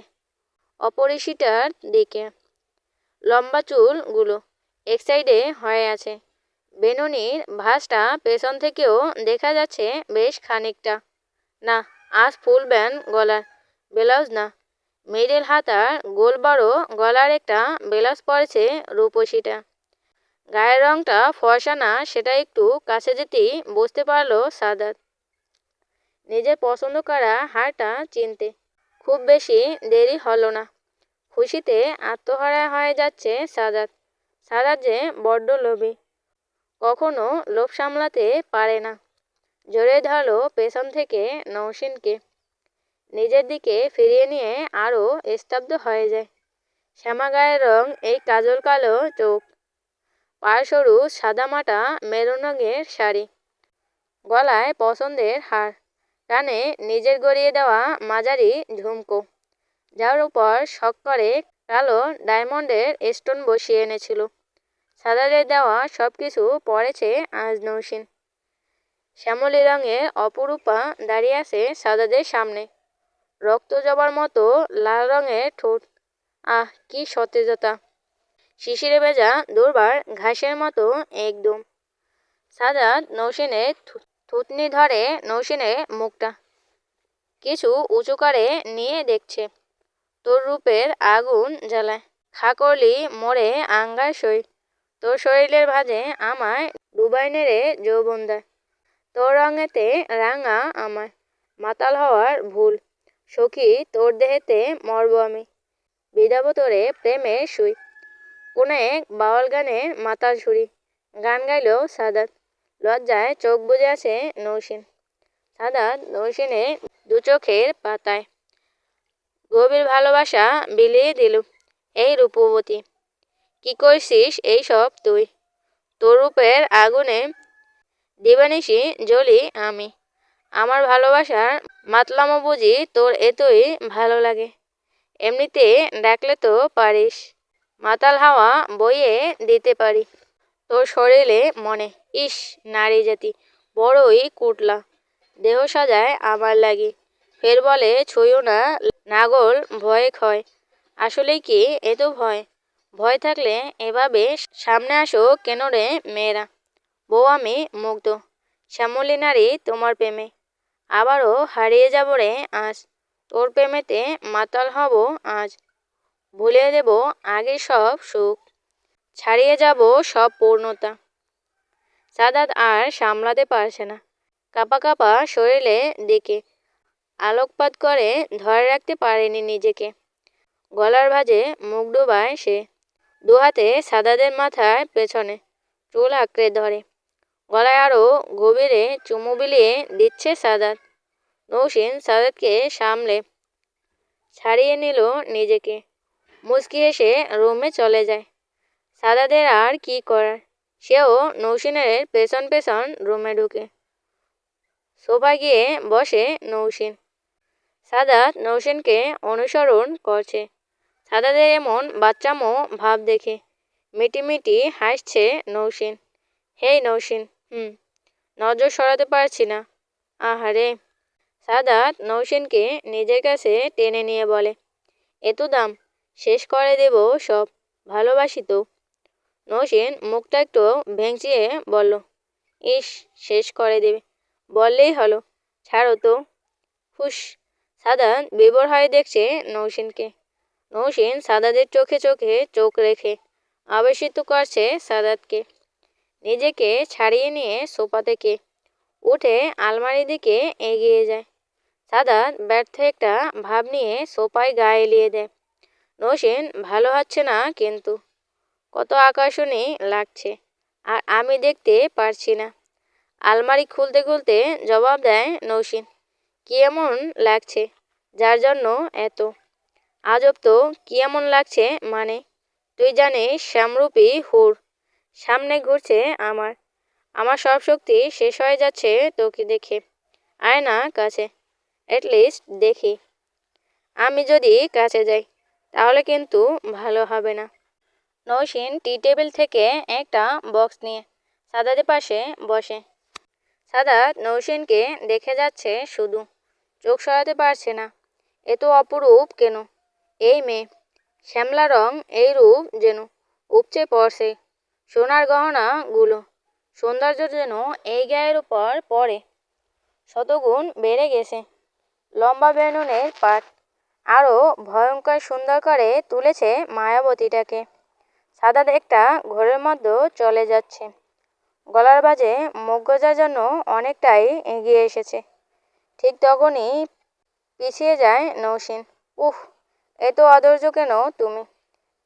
অপরিসীটার দিকে। লম্বা চুলগুলো এক সাইডে হয়ে আছে। বেনুনির ভাঁজটা পেছন থেকেও দেখা যাচ্ছে বেশ খানিকটা। না, আজ ফুল ব্যান্ড গলার ব্লাউজ না, মিডল হাতার গোল বড় গলার একটা ব্লাউজ পরেছে রূপসীটা। গায়ের রংটা ফর্সা না, সেটা একটু কাছে যেতেই বুঝতে পারলো সাদাত। নিজের পছন্দ করা হারটা চিনতে খুব বেশি দেরি হলো না। খুশিতে আত্মহারা হয়ে যাচ্ছে সাদাত। সাদাত যে বড্ড লোভী, কখনো লোভ সামলাতে পারে না। জোরে ধরলো পেছন থেকে নৌসিনকে, নিজের দিকে ফিরিয়ে নিয়ে আরও স্তব্ধ হয়ে যায়। শ্যামা গায়ের রং, এই কাজল কালো চোখ, পায়ে সরু সাদামাটা মেরুন রঙের শাড়ি, গলায় পছন্দের হার, কানে নিজের গড়িয়ে দেওয়া মাঝারি ঝুমকো, যার উপর শখ করে কালো ডায়মন্ডের স্টোন বসিয়ে এনেছিল। সাদাদের দেওয়া সব কিছু পরেছে আজ নৌসিন। শ্যামলী রঙের অপরূপা দাঁড়িয়ে আছে সাদাদের সামনে। রক্ত জবার মতো লাল রঙের ঠোঁট, আহ কি সতেজতা। শিশিরে ভেজা দুর্বার ঘাসের মতো একদম। সাদাত নৌসিনের থুতনি ধরে নৌসিনের মুখটা কিছু উঁচু করে নিয়ে দেখছে। তোর রূপের আগুন জ্বালায়, খা করলি মোরে আঙ্গার সই। তোর শরীরের ভাঁজে আমায় ডুবাই নেড়ে যৌবন দেয়। তোর রঙেতে রাঙা আমায় মাতাল হওয়ার ভুল। সখী তোর দেহেতে মরব আমি, বিধাবো তোরে প্রেমের সুই। কোন এক বাউল গানের মাতাল ছুরি গান গাইল সাদাত, লজ্জায় চোখ বুজে আছে নৌসিন। সাদাত নৌসিনের দু চোখের পাতায় গভীর ভালোবাসা বিলিয়ে দিল। এই রূপবতী, কি করছিস এইসব তুই? তোর রূপের আগুনে দিবানিশি জ্বলি আমি। আমার ভালোবাসার মাতলামো বুঝি তোর এতই ভালো লাগে। এমনিতে ডাকলে তো পারিস, মাতাল হাওয়া বইয়ে দিতে পারি তোর শরীরে মনে। ইস, নারী জাতি বড়ই কুটলা, দেহ সাজায় আমার লাগি। ফের বলে ছুঁয়ো না নাগল ভয়ে ক্ষয়। আসলেই কি এত ভয়? ভয় থাকলে এভাবে সামনে আসো কেন রে মেয়েরা? বউ আমি মুগ্ধ, শ্যামলী নারী তোমার প্রেমে। আবারও হারিয়ে যাব রে আজ, তোর প্রেমেতে মাতাল হব আজ। ভুলে দেব আগের সব সুখ, ছাড়িয়ে যাব সব পূর্ণতা। সাদাত আর সামলাতে পারছে না, কাঁপা কাঁপা শরীরে দিকে আলোকপাত করে ধরে রাখতে পারেনি নিজেকে। গলার ভাঁজে মুখ ডোবায় সে, দুহাতে সাদাদের মাথার পেছনে চুল আঁকড়ে ধরে। গলায় আরো গভীরে চুমু বিলিয়ে দিচ্ছে সাদাত। নৌসিন সাদাতকে সামলে ছাড়িয়ে নিল নিজেকে, মুচকি হেসে রুমে চলে যায়। সাদাদের আর কি করার, সেও নৌসিনের পেছন পেছন রুমে ঢুকে। সোফায় গিয়ে বসে নৌসিন। সাদাত নৌসিনকে অনুসরণ করছে। সাদাদের এমন বাচ্চামো ভাব দেখে মিটিমিটি হাসছে নৌসিন। হেই নৌসিন, নজর সরাতে পারছি না। আহারে। সাদাত নৌসিনকে নিজের কাছে টেনে নিয়ে বলে, এত দাম, শেষ করে দেব সব, ভালোবাসি তো। নৌসিন মুখটা একটু ভেঙচিয়ে বলল, ইস, শেষ করে দেবে বললেই হলো, ছাড়ো তো। হুস। সাদাত বিভোর হয়ে দেখছে নৌসিনকে। নৌসিন সাদাতের চোখে চোখে চোখ রেখে আবেশিত করছে সাদাতকে। নিজেকে ছাড়িয়ে নিয়ে সোফা থেকে উঠে আলমারির দিকে এগিয়ে যায়। সাদাত ব্যর্থ একটা ভাব নিয়ে সোফায় গা এলিয়ে দেয়। নৌসিন ভালো হচ্ছে না কিন্তু, কত আকর্ষণীয় লাগছে, আর আমি দেখতে পারছি না। আলমারি খুলতে খুলতে জবাব দেয় নৌসিন, কি এমন লাগছে যার জন্য এত? আজব তো, কি এমন লাগছে মানে? তুই জানিস শ্যামরূপী হুর সামনে ঘুরছে আমার, আমার সব শক্তি শেষ হয়ে যাচ্ছে তোকে দেখে। আয় না কাছে, অ্যাটলিস্ট দেখি। আমি যদি কাছে যাই তাহলে কিন্তু ভালো হবে না। নৌসিন টি টেবিল থেকে একটা বক্স নিয়ে সাদাতের পাশে বসে। সাদাত নৌসিনকে দেখে যাচ্ছে শুধু, চোখ সরাতে পারছে না। এত অপরূপ কেন এই মেয়ে? শ্যামলা রং, এই রূপ যেন উপচে পড়ছে। সোনার গহনাগুলো সৌন্দর্য যেন এই গায়ের উপর পড়ে শতগুণ বেড়ে গেছে। লম্বা বেনুনের পাট আরও ভয়ঙ্কর সুন্দর করে তুলেছে মায়াবতীটাকে। সাদাত একটা ঘোরের মধ্যে চলে যাচ্ছে। গলার বাজে মুখ গোজার জন্য অনেকটাই এগিয়ে এসেছে। ঠিক তখনই পিছিয়ে যায় নৌসিন। উফ, এত অধৈর্য কেন তুমি?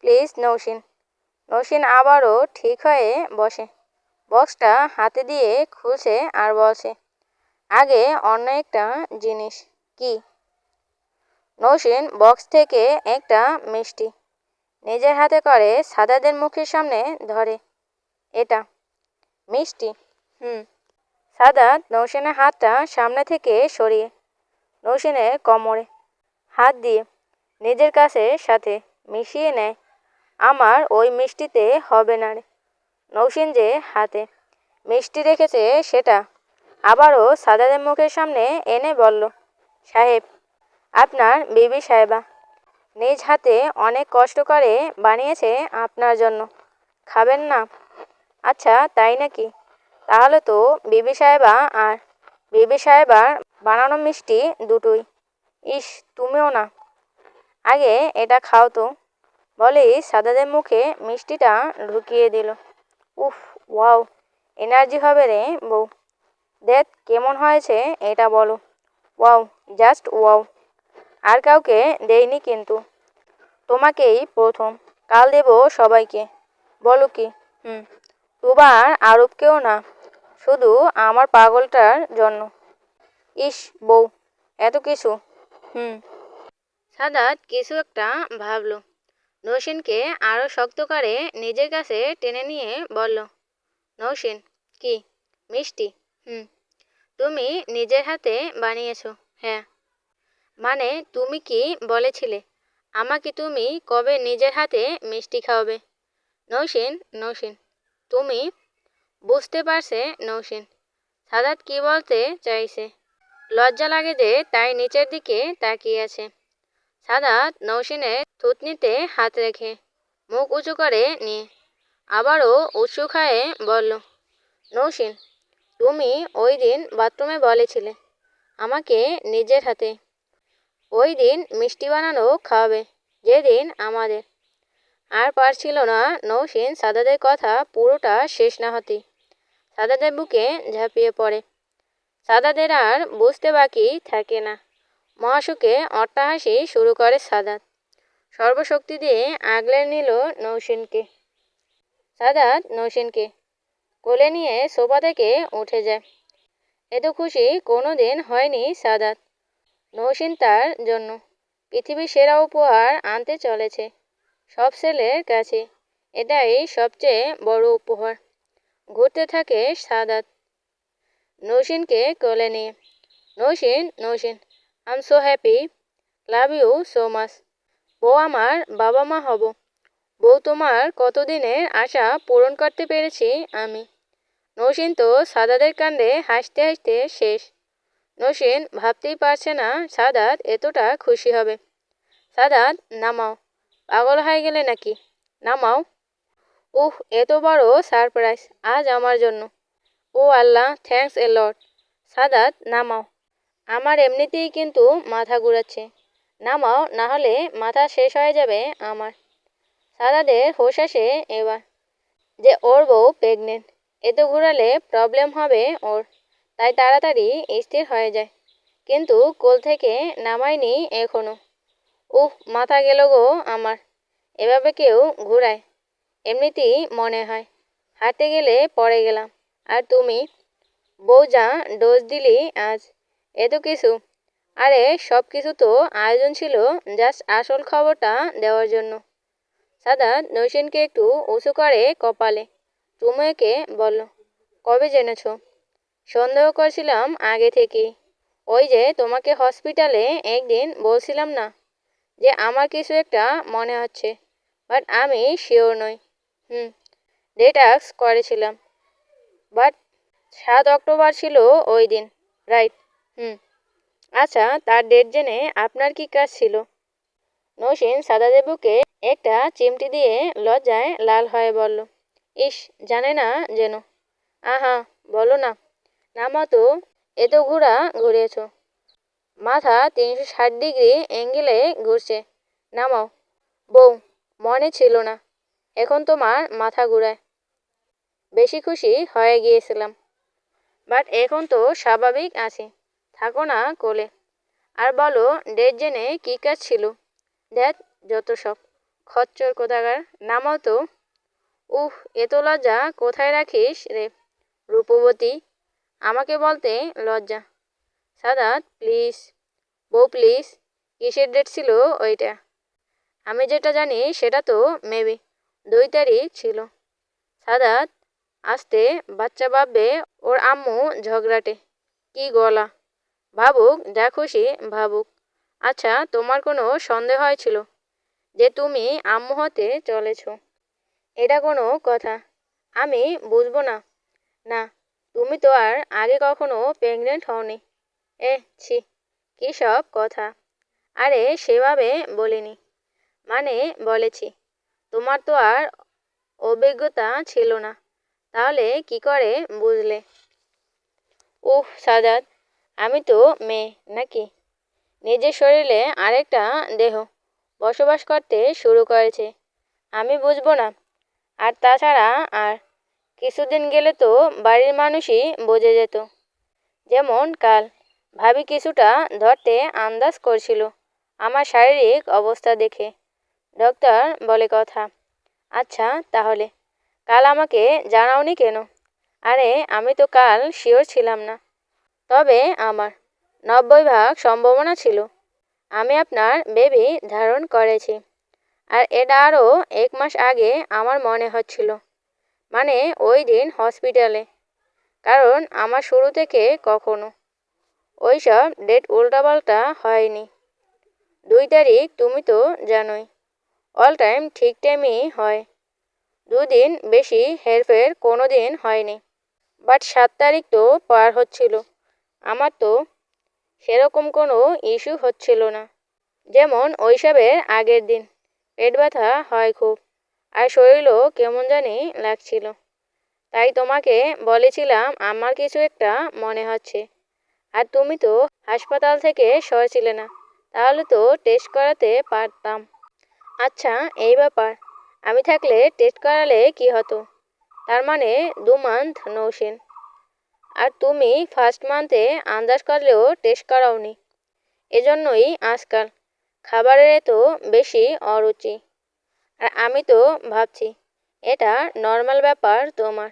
প্লিজ নৌসিন। নৌসিন আবারও ঠিক হয়ে বসে, বক্সটা হাতে দিয়ে খুলছে আর বলছে, আগে অন্য একটা জিনিস। কি? নৌসিন বক্স থেকে একটা মিষ্টি নিজের হাতে করে সাদাদের মুখের সামনে ধরে। এটা মিষ্টি? সাদাত নৌসিনের হাতটা সামনে থেকে সরিয়ে নৌসিনের কোমরে হাত দিয়ে নিজের কাছে সাথে মিশিয়ে নেয়। আমার ওই মিষ্টিতে হবে না রে। নৌসিন যে হাতে মিষ্টি রেখেছে সেটা আবারও সাদাদের মুখের সামনে এনে বলল, সাহেব, আপনার বিবি সাহেবা নিজ হাতে অনেক কষ্ট করে বানিয়েছে আপনার জন্য, খাবেন না? আচ্ছা তাই নাকি? তাহলে তো বিবি সাহেবা আর বিবি সাহেবার বানানো মিষ্টি দুটোই। ইস, তুমিও না, আগে এটা খাও তো। বলেই সাদাদের মুখে মিষ্টিটা ঢুকিয়ে দিল। উফ, ওয়াও, এনার্জি হবে রে বউ। দেখ কেমন হয়েছে এটা বলো। Wow, just wow. আর কাউকে দেইনি কিন্তু, তোমাকেই প্রথম। কাল দেব সবাইকে। বলো কি? হুম। দুবার আরবকেও না, শুধু আমার পাগলটার জন্য। ইস বউ, এত কিছু। হুম। সাদাত কিছু একটা ভাবলো। নৌসেনকে আরো শক্ত করে নিজের কাছে টেনে নিয়ে বলল, নৌসেন, কি? মিষ্টি? হুম। তুমি নিজের হাতে বানিয়েছো? হ্যাঁ। মানে তুমি কি বলেছিলে আমাকে তুমি কবে নিজের হাতে মিষ্টি খাওয়াবে? নৌসেন, নৌসেন, তুমি বুঝতে পারছে নৌসেন সাদাত কি বলতে চাইছে। লজ্জা লাগে যে তাই নিচের দিকে তাকিয়ে আছে। সাদাত নৌসেনের থুতনিতে হাত রেখে মুখ উঁচু করে নিয়ে আবারও উৎসুক হয়ে বলল, নৌসেন, তুমি ওই দিন বাথরুমে বলেছিলে আমাকে নিজের হাতে ওই দিন মিষ্টি বানানো খাওয়াবে, যেদিন আমাদের। আর পারছিল না নৌসেন সাদাদের কথা পুরোটা শেষ না হতেই সাদাদের বুকে ঝাঁপিয়ে পড়ে। সাদাদের আর বুঝতে বাকি থাকে না। মহাসুখে অট্টহাসি শুরু করে সাদাত। সর্বশক্তি দিয়ে আগলে নিল নৌসেনকে। সাদাত নৌসেনকে কোলে নিয়ে সোফা থেকে উঠে যায়। এত খুশি কোনোদিন হয়নি সাদাত। নৌসেন তার জন্য পৃথিবীর সেরা উপহার আনতে চলেছে সব ছেলের কাছে। এটাই সবচেয়ে বড় উপহার। ঘুরতে থাকে সাদাত নৌসেনকে কোলে নিয়ে। Nousin, Nousin, I am so happy, love you so much. বউ আমার বাবা মা হব। বউ তোমার কতদিনের আশা পূরণ করতে পেরেছি আমি। নৌসেন তো সাদাদের কাণ্ডে হাসতে হাসতে শেষ। নৌসেন ভাবতেই পারছে না সাদাত এতটা খুশি হবে। সাদাত, নামাও। পাগল হয়ে গেলে নাকি? নামাও। উহ, এত বড় সারপ্রাইজ আজ আমার জন্য। ও আল্লাহ, থ্যাঙ্কস এ লট। সাদাত, নামাও। আমার এমনিতেই কিন্তু মাথা ঘুরাচ্ছে। নামাও, না হলে মাথা শেষ হয়ে যাবে আমার। সাদাদের হোশ আসে এবার যে ওর বউ প্রেগনেন্ট। এত ঘুরালে প্রবলেম হবে ওর। তাই তাড়াতাড়ি স্থির হয়ে যায়। কিন্তু কোল থেকে নামায়নি এখনো। উহ, মাথা গেল গো আমার। এভাবে কেউ ঘুরায়? এমনিতেই মনে হয় হাঁটতে গেলে পড়ে গেলাম। আর তুমি বউ যা ডোজ দিলি আজ। এত কিছু। আরে সব কিছু তো আয়োজন ছিল জাস্ট আসল খবরটা দেওয়ার জন্য। সাদাত নৌসেনকে একটু উঁচু করে কপালে চুমু এঁকে বলল, কবে জেনেছ? সন্দেহ করছিলাম আগে থেকেই। ওই যে তোমাকে হসপিটালে একদিন বলছিলাম না যে আমার কিছু একটা মনে হচ্ছে, বাট আমি শিওর নই। হুম। ডেটাক্স করেছিলাম, বাট 7 অক্টোবর ছিল ওই দিন, রাইট? হুম। আচ্ছা, তার ডেট জেনে আপনার কি কাজ ছিল? নৌসেন সাদাদের বুকে একটা চিমটি দিয়ে লজ্জায় লাল হয়ে বলল, ইস, জানে না যেন। আহা, বলো না। নামা তো। এত ঘোরা ঘুরিয়েছ, মাথা 360 ডিগ্রি অ্যাঙ্গেলে ঘুরছে। নামাও। বউ, মনে ছিল না। এখন তোমার মাথা ঘুরায়। বেশি খুশি হয়ে গিয়েছিলাম, বাট এখন তো স্বাভাবিক আছি। থাকো না কোলে। আর বলো ডেট জেনে কী কাজ ছিল? দেখ, যত সব খচ্চর কোথাকার। নামাও তো। উহ, এত লজ্জা কোথায় রাখিস রে রূপবতী? আমাকে বলতে লজ্জা। সাদাত, প্লিজ। বউ প্লিজ। কিসের ডেট ছিল ওইটা? আমি যেটা জানি সেটা তো মেবি 2 তারিখ ছিল। সাদাত আস্তে, বাচ্চা ভাববে ওর আম্মু ঝগড়াটে। কি গলা! ভাবুক যা খুশি ভাবুক। আচ্ছা, তোমার কোনো সন্দেহ হয়েছিল যে তুমি আম্মু হতে চলেছ? এটা কোনো কথা? আমি বুঝবো না? না, তুমি তো আর আগে কখনো প্রেগনেন্ট হওনি। ছি, কী সব কথা! আরে সেভাবে বলিনি। মানে বলেছি তোমার তো আর অভিজ্ঞতা ছিল না, তাহলে কি করে বুঝলে? উহ সাদাত, আমি তো মেয়ে নাকি? নিজের শরীরে আরেকটা দেহ বসবাস করতে শুরু করেছে, আমি বুঝবো না? আর তাছাড়া আর কিছুদিন গেলে তো বাড়ির মানুষই বুঝে যেত। যেমন কাল ভাবি কিছুটা ধরতে আন্দাজ করছিল আমার শারীরিক অবস্থা দেখে। ডক্টর বলে কথা। আচ্ছা তাহলে কাল আমাকে জানাওনি কেন? আরে আমি তো কাল শিওর ছিলাম না। তবে আমার 90% সম্ভাবনা ছিল আমি আপনার বেবি ধারণ করেছি। আর এটা আরও 1 মাস আগে আমার মনে হচ্ছিল, মানে ওই দিন হসপিটালে। কারণ আমার শুরু থেকে কখনো ওইসব ডেট উল্টাপাল্টা হয়নি। 2 তারিখ তুমি তো জানোই, অল টাইম ঠিক টাইমই হয়। 2 দিন বেশি হেরফের কোনো দিন হয়নি। বাট 7 তারিখ তো পার হচ্ছিল, আমার তো সেরকম কোনো ইস্যু হচ্ছিল না। যেমন ওইসবের আগের দিন পেট ব্যথা হয় খুব, আর শরীরও কেমন জানি লাগছিল। তাই তোমাকে বলেছিলাম আমার কিছু একটা মনে হচ্ছে। আর তুমি তো হাসপাতাল থেকে সরছিলে না, তাহলে তো টেস্ট করাতে পারতাম। আচ্ছা এই ব্যাপার, আমি থাকলে টেস্ট করালে কি হতো? তার মানে 2 মান্থ নৌসেন। আর তুমি ফার্স্ট মান্থে আন্দাজ করলেও টেস্ট করাওনি। এজন্যই আজকাল খাবারের এত বেশি অরুচি। আর আমি তো ভাবছি এটা নর্মাল ব্যাপার তোমার।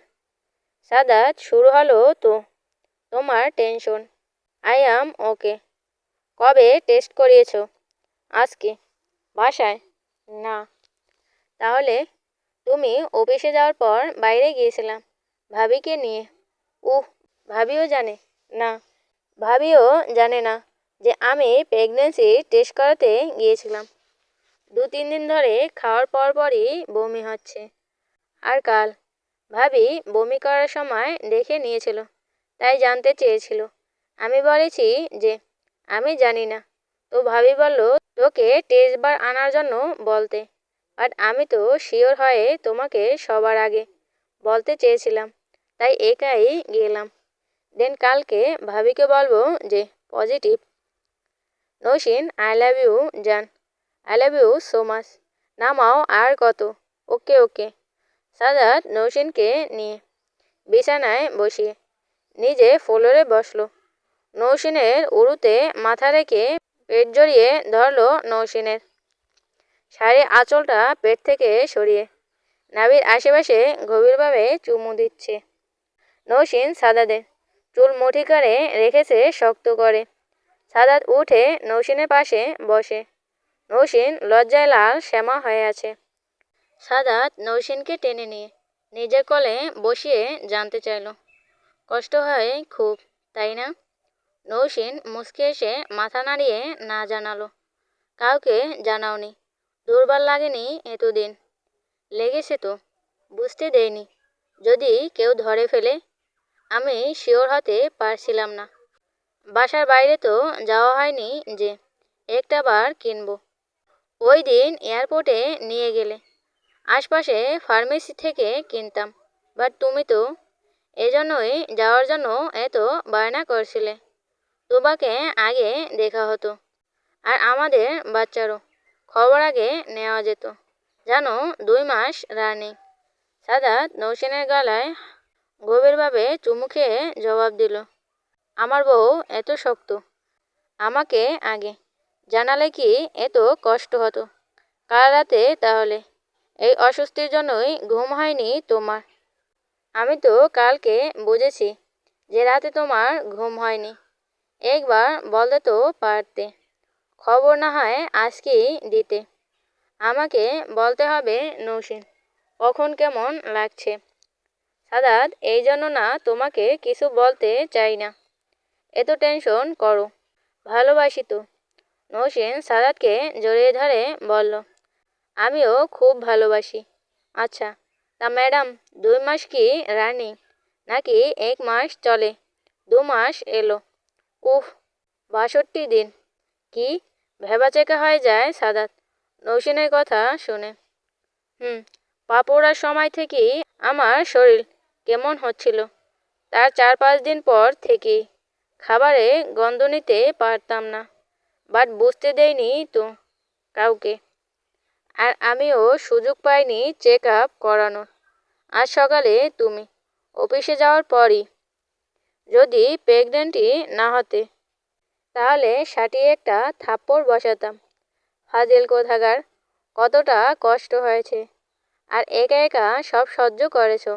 সাদাত শুরু হলো তো তোমার টেনশন। আই অ্যাম ওকে। কবে টেস্ট করিয়েছো? আজকে। বাসায়? না। তাহলে? তুমি অফিসে যাওয়ার পর বাইরে গিয়েছিলাম ভাবিকে নিয়ে। উহ, ভাবিও জানে না? ভাবিও জানে না যে আমি প্রেগন্যান্সি টেস্ট করাতে গিয়েছিলাম। 2-3 দিন ধরে খাওয়ার পরপরই বমি হচ্ছে। আর কাল ভাবি বমি করার সময় দেখে নিয়েছিল, তাই জানতে চেয়েছিল। আমি বলেছি যে আমি জানি না। তো ভাবি বলল তোকে টেস্ট বার আনার জন্য বলতে। বাট আমি তো শিওর হয়ে তোমাকে সবার আগে বলতে চেয়েছিলাম, তাই একাই গেলাম। দেন কালকে ভাবিকে বলবো যে positive. Nousin I love you জান। I love you so much. নামাও আর কত। ওকে ওকে। সাদাত নৌসিনকে নিয়ে বিছানায় বসিয়ে নিজে ফ্লোরে বসলো। নৌসিনের উরুতে মাথা রেখে পেট জড়িয়ে ধরলো নৌসিনের। শাড়ির আঁচলটা পেট থেকে সরিয়ে নাভির আশেপাশে গভীরভাবে চুমু দিচ্ছে। নৌসিন সাদাদের চুল মুঠি করে রেখেছে শক্ত করে। সাদাত উঠে নৌসিনের পাশে বসে। নৌসিন লজ্জায় লাল শ্যামা হয়ে আছে। সাদাত নৌসিনকে টেনে নিয়ে নিজের কোলে বসিয়ে জানতে চাইল, কষ্ট হয় খুব, তাই না? নৌসিন মুচকি এসে মাথা নাড়িয়ে না জানালো। কাউকে জানাওনি? দুর্বল লাগেনি এতদিন? লেগেছে তো, বুঝতে দেয়নি। যদি কেউ ধরে ফেলে? আমি শিওর হতে পারছিলাম না। বাসার বাইরে তো যাওয়া হয়নি যে একটা বার কিনবো। ওই দিন এয়ারপোর্টে নিয়ে গেলে আশপাশে ফার্মেসি থেকে কিনতাম। বাট তুমি তো এজন্যই যাওয়ার জন্য এত বায়না করছিলে। তোমাকে আগে দেখা হতো, আর আমাদের বাচ্চারও খবর আগে নেওয়া যেত। জানো 2 মাস রানিং। সাদাত নৌসেনের গলায় গভীরভাবে চুমু খেয়ে জবাব দিল, আমার বউ এত শক্ত। আমাকে আগে জানালে কি এত কষ্ট হতো? কাল রাতে তাহলে এই অস্বস্তির জন্যই ঘুম হয়নি তোমার? আমি তো কালকে বুঝেছি যে রাতে তোমার ঘুম হয়নি। একবার বলতে তো পারতে। খবর না হয় আজকেই দিতে। আমাকে বলতে হবে নৌসিন, কখন কেমন লাগছে। সাদাত এই জন্য না তোমাকে কিছু বলতে চাই না। এত টেনশন করো। ভালোবাসি তো। নৌসিন সাদাতকে জড়িয়ে ধরে বলল, আমিও খুব ভালোবাসি। আচ্ছা তা ম্যাডাম 2 মাস কি রানিং, নাকি 1 মাস চলে? 2 মাস এলো। উফ, 62 দিন। কি? ভেবাচেকা হয়ে যায় সাদাত নৌসিনের কথা শুনে। পা পড়ার সময় থেকেই আমার শরীর কেমন হচ্ছিল। তার 4-5 দিন পর থেকেই খাবারে গন্ধ নিতে পারতাম না। বাট বুঝতে দেয়নি তো কাউকে। আর আমিও সুযোগ পাইনি চেক আপ করানোর। আজ সকালে তুমি অফিসে যাওয়ার পরই। যদি প্রেগনেন্টই না হতে, তাহলে সাটিয়ে একটা থাপ্পড় বসাতাম। ফাজিল কোথাকার, কতটা কষ্ট হয়েছে, আর একা একা সব সহ্য করেছো।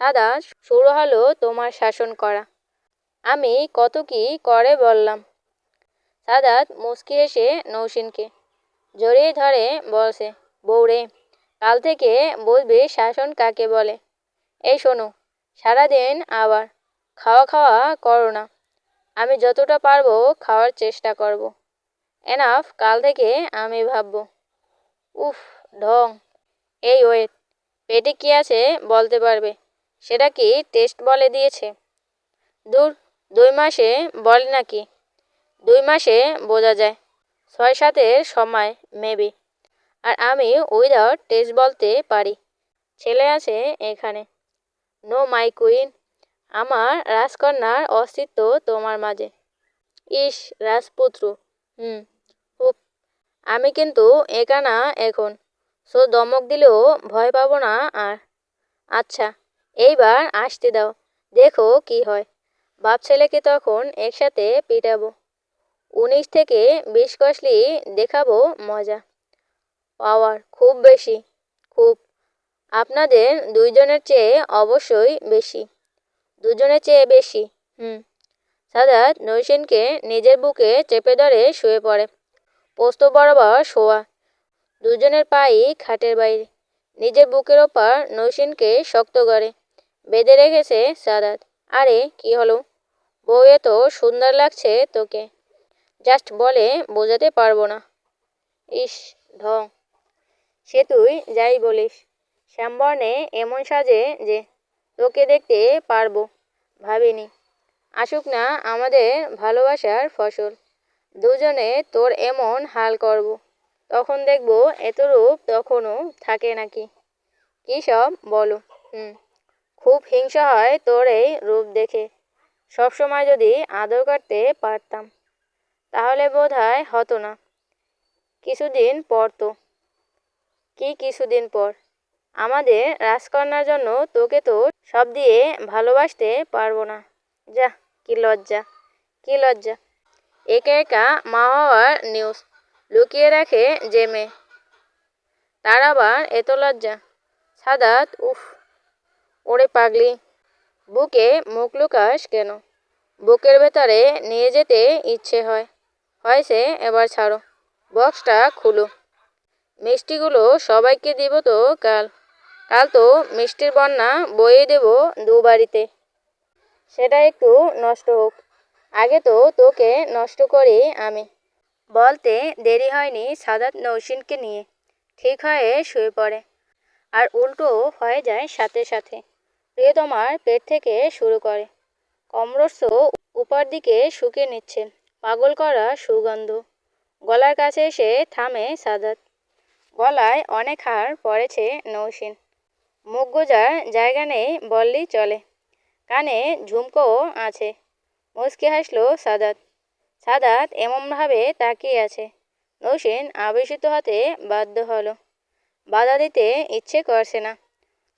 সাদা শুরু হলো তোমার শাসন করা। আমি কত কি করে বললাম। সাদাত মুচকি এসে নৌসিনকে জড়িয়ে ধরে বলছে, বউরে, কাল থেকে বুঝবি শাসন কাকে বলে। এই শোনো, সারাদিন আবার খাওয়া খাওয়া করো না। আমি যতটা পারবো খাওয়ার চেষ্টা করব। এনাফ, কাল থেকে আমি ভাববো। উফ, ঢং। এই ওয়েট, পেটে কি আছে বলতে পারবে? সেটা কি টেস্ট বলে দিয়েছে? দূর, 2 মাসে বলে নাকি? 2 মাসে বোঝা যায়। 6-7 সময় মেবি। আর আমি উইদাউট টেস্ট বলতে পারি। ছেলে আছে এখানে। No my queen. আমার রাজকন্যার অস্তিত্ব তোমার মাঝে। ইস, রাজপুত্র। হুম। হুপ। আমি কিন্তু একা না এখন। সো দমক দিলেও ভয় পাবো না আর। আচ্ছা, এইবার আসতে দাও, দেখো কি হয়। বাপ ছেলেকে তখন একসাথে পিটাবো। 19 থেকে 20 কষলি দেখাবো মজা। পাওয়ার খুব বেশি, খুব। আপনাদের 2জনের চেয়ে অবশ্যই বেশি। 2জনের চেয়ে বেশি। হুম। সাদাত নৈশিনকে নিজের বুকে চেপে ধরে শুয়ে পড়ে। পোস্ত বরাবর শোয়া, 2জনের পাই খাটের বাইরে। নিজের বুকের ওপর নৈশিনকে শক্ত করে বেঁধে রেখেছে সাদাত। আরে কি হলো? বউ, এত সুন্দর লাগছে তোকে, জাস্ট বলে বোঝাতে পারবো না। ইস, ঢং। সে তুই যাই বলিস, শ্যামবর্ণে এমন সাজে যে তোকে দেখতে পারবো ভাবিনি। আসুক না আমাদের ভালোবাসার ফসল, 2জনে তোর এমন হাল করব। তখন দেখবো এত রূপ তখনও থাকে নাকি। কী সব বলো। হুম। খুব হিংসা হয় তোর এই রূপ দেখে। সবসময় যদি আদর করতে পারতাম, তাহলে বোধহয় হতো না। কিছুদিন পর তো। কি কিছুদিন পর? আমাদের রাজকন্যার জন্য তোকে তো সব দিয়ে ভালোবাসতে পারবো না। যা, কি লজ্জা, কি লজ্জা। একা একা মা হওয়ার নিউজ লুকিয়ে রাখে যে মেয়ে, তার আবার এত লজ্জা। সাদাত, উফ। ওরে পাগলি, বুকে মুখ লুকাস কেন? বুকের ভেতরে নিয়ে যেতে ইচ্ছে হয়। হয়েছে, এবার ছাড়ো। বক্সটা খুলো। মিষ্টিগুলো সবাইকে দিব তো কাল। কাল তো মিষ্টির বন্যা বইয়ে দেব 2 বাড়িতে। সেটা একটু নষ্ট হোক, আগে তো তোকে নষ্ট করি আমি। বলতে দেরি হয়নি, সাদাত নৌসিনকে নিয়ে ঠিক হয়ে শুয়ে পড়ে। আর উল্টো হয়ে যায় সাথে সাথে। প্রিয়তমার পেট থেকে শুরু করে কমরস্থ উপর দিকে শুকিয়ে নিচ্ছে পাগল করা সুগন্ধ। গলার কাছে এসে থামে সাদাত। গলায় অনেক হাড় পড়েছে নৌসিন। মুখ গোজার জায়গা নেই বললেই চলে। কানে ঝুমকোও আছে। মুচকি হাসলো সাদাত। সাদাত এমনভাবে তাকিয়ে আছে, নৌসিন আবেশিত হতে বাধ্য হলো। বাধা দিতে ইচ্ছে করছে না,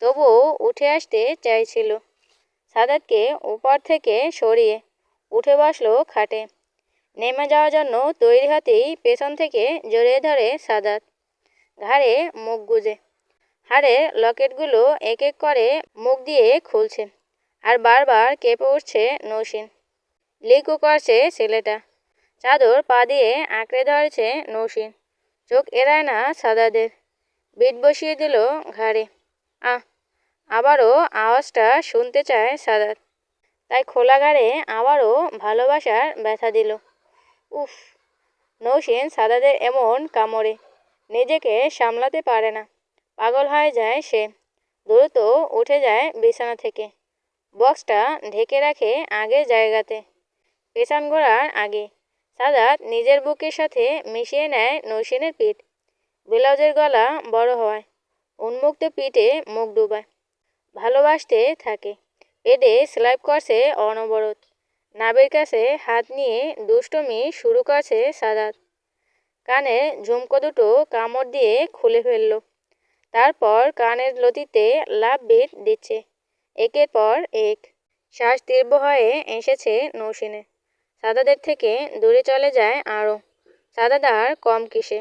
তবুও উঠে আসতে চাইছিল। সাদাতকে উপর থেকে সরিয়ে উঠে বসলো খাটে। নেমে যাওয়ার জন্য তৈরি হতেই পেছন থেকে জড়িয়ে ধরে সাদাত। ঘাড়ে মুখ গুজে হাড়ের লকেটগুলো এক এক করে মুখ দিয়ে খুলছে। আর বারবার কেঁপে উঠছে নৌসিন। লিকু করছে ছেলেটা। চাদর পা দিয়ে আঁকড়ে ধরেছে নৌসিন। চোখ এড়ায় না সাদাদের। বিট বসিয়ে দিল ঘাড়ে। আহ, আবারও আওয়াজটা শুনতে চায় সাদাত। তাই খোলা ঘাড়ে আবারও ভালোবাসার ব্যথা দিল। উফ। নৌসিন সাদাদের এমন কামড়ে নিজেকে সামলাতে পারে না। পাগল হয়ে যায় সে। দ্রুত উঠে যায় বিছানা থেকে। বক্সটা ঢেকে রাখে আগের জায়গাতে। পেছন ঘোরার আগে সাদাত নিজের বুকের সাথে মিশিয়ে নেয় নৌসিনের পিঠ। ব্লাউজের গলা বড় হয়, উন্মুক্ত পিঠে মুখ ডুবায়। ভালোবাসতে থাকে। পেটে স্লাইপ করছে অনবরত। নাভির কাছে হাত নিয়ে দুষ্টুমি শুরু করছে সাদাত। কানে ঝুমকো দুটো কামড় দিয়ে খুলে ফেলল। তারপর কানের লতিতে লাভ বিট দিচ্ছে। একের পর এক। শ্বাস দীর্ঘ হয়ে এসেছে নৌসেনে। সাদাদের থেকে দূরে চলে যায় আরও। সাদাদার কম কিসে।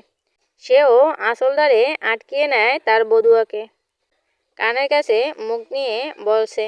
সেও আসলদারে আটকিয়ে নেয় তার বধুয়াকে। কানের কাছে মুখ নিয়ে বলছে,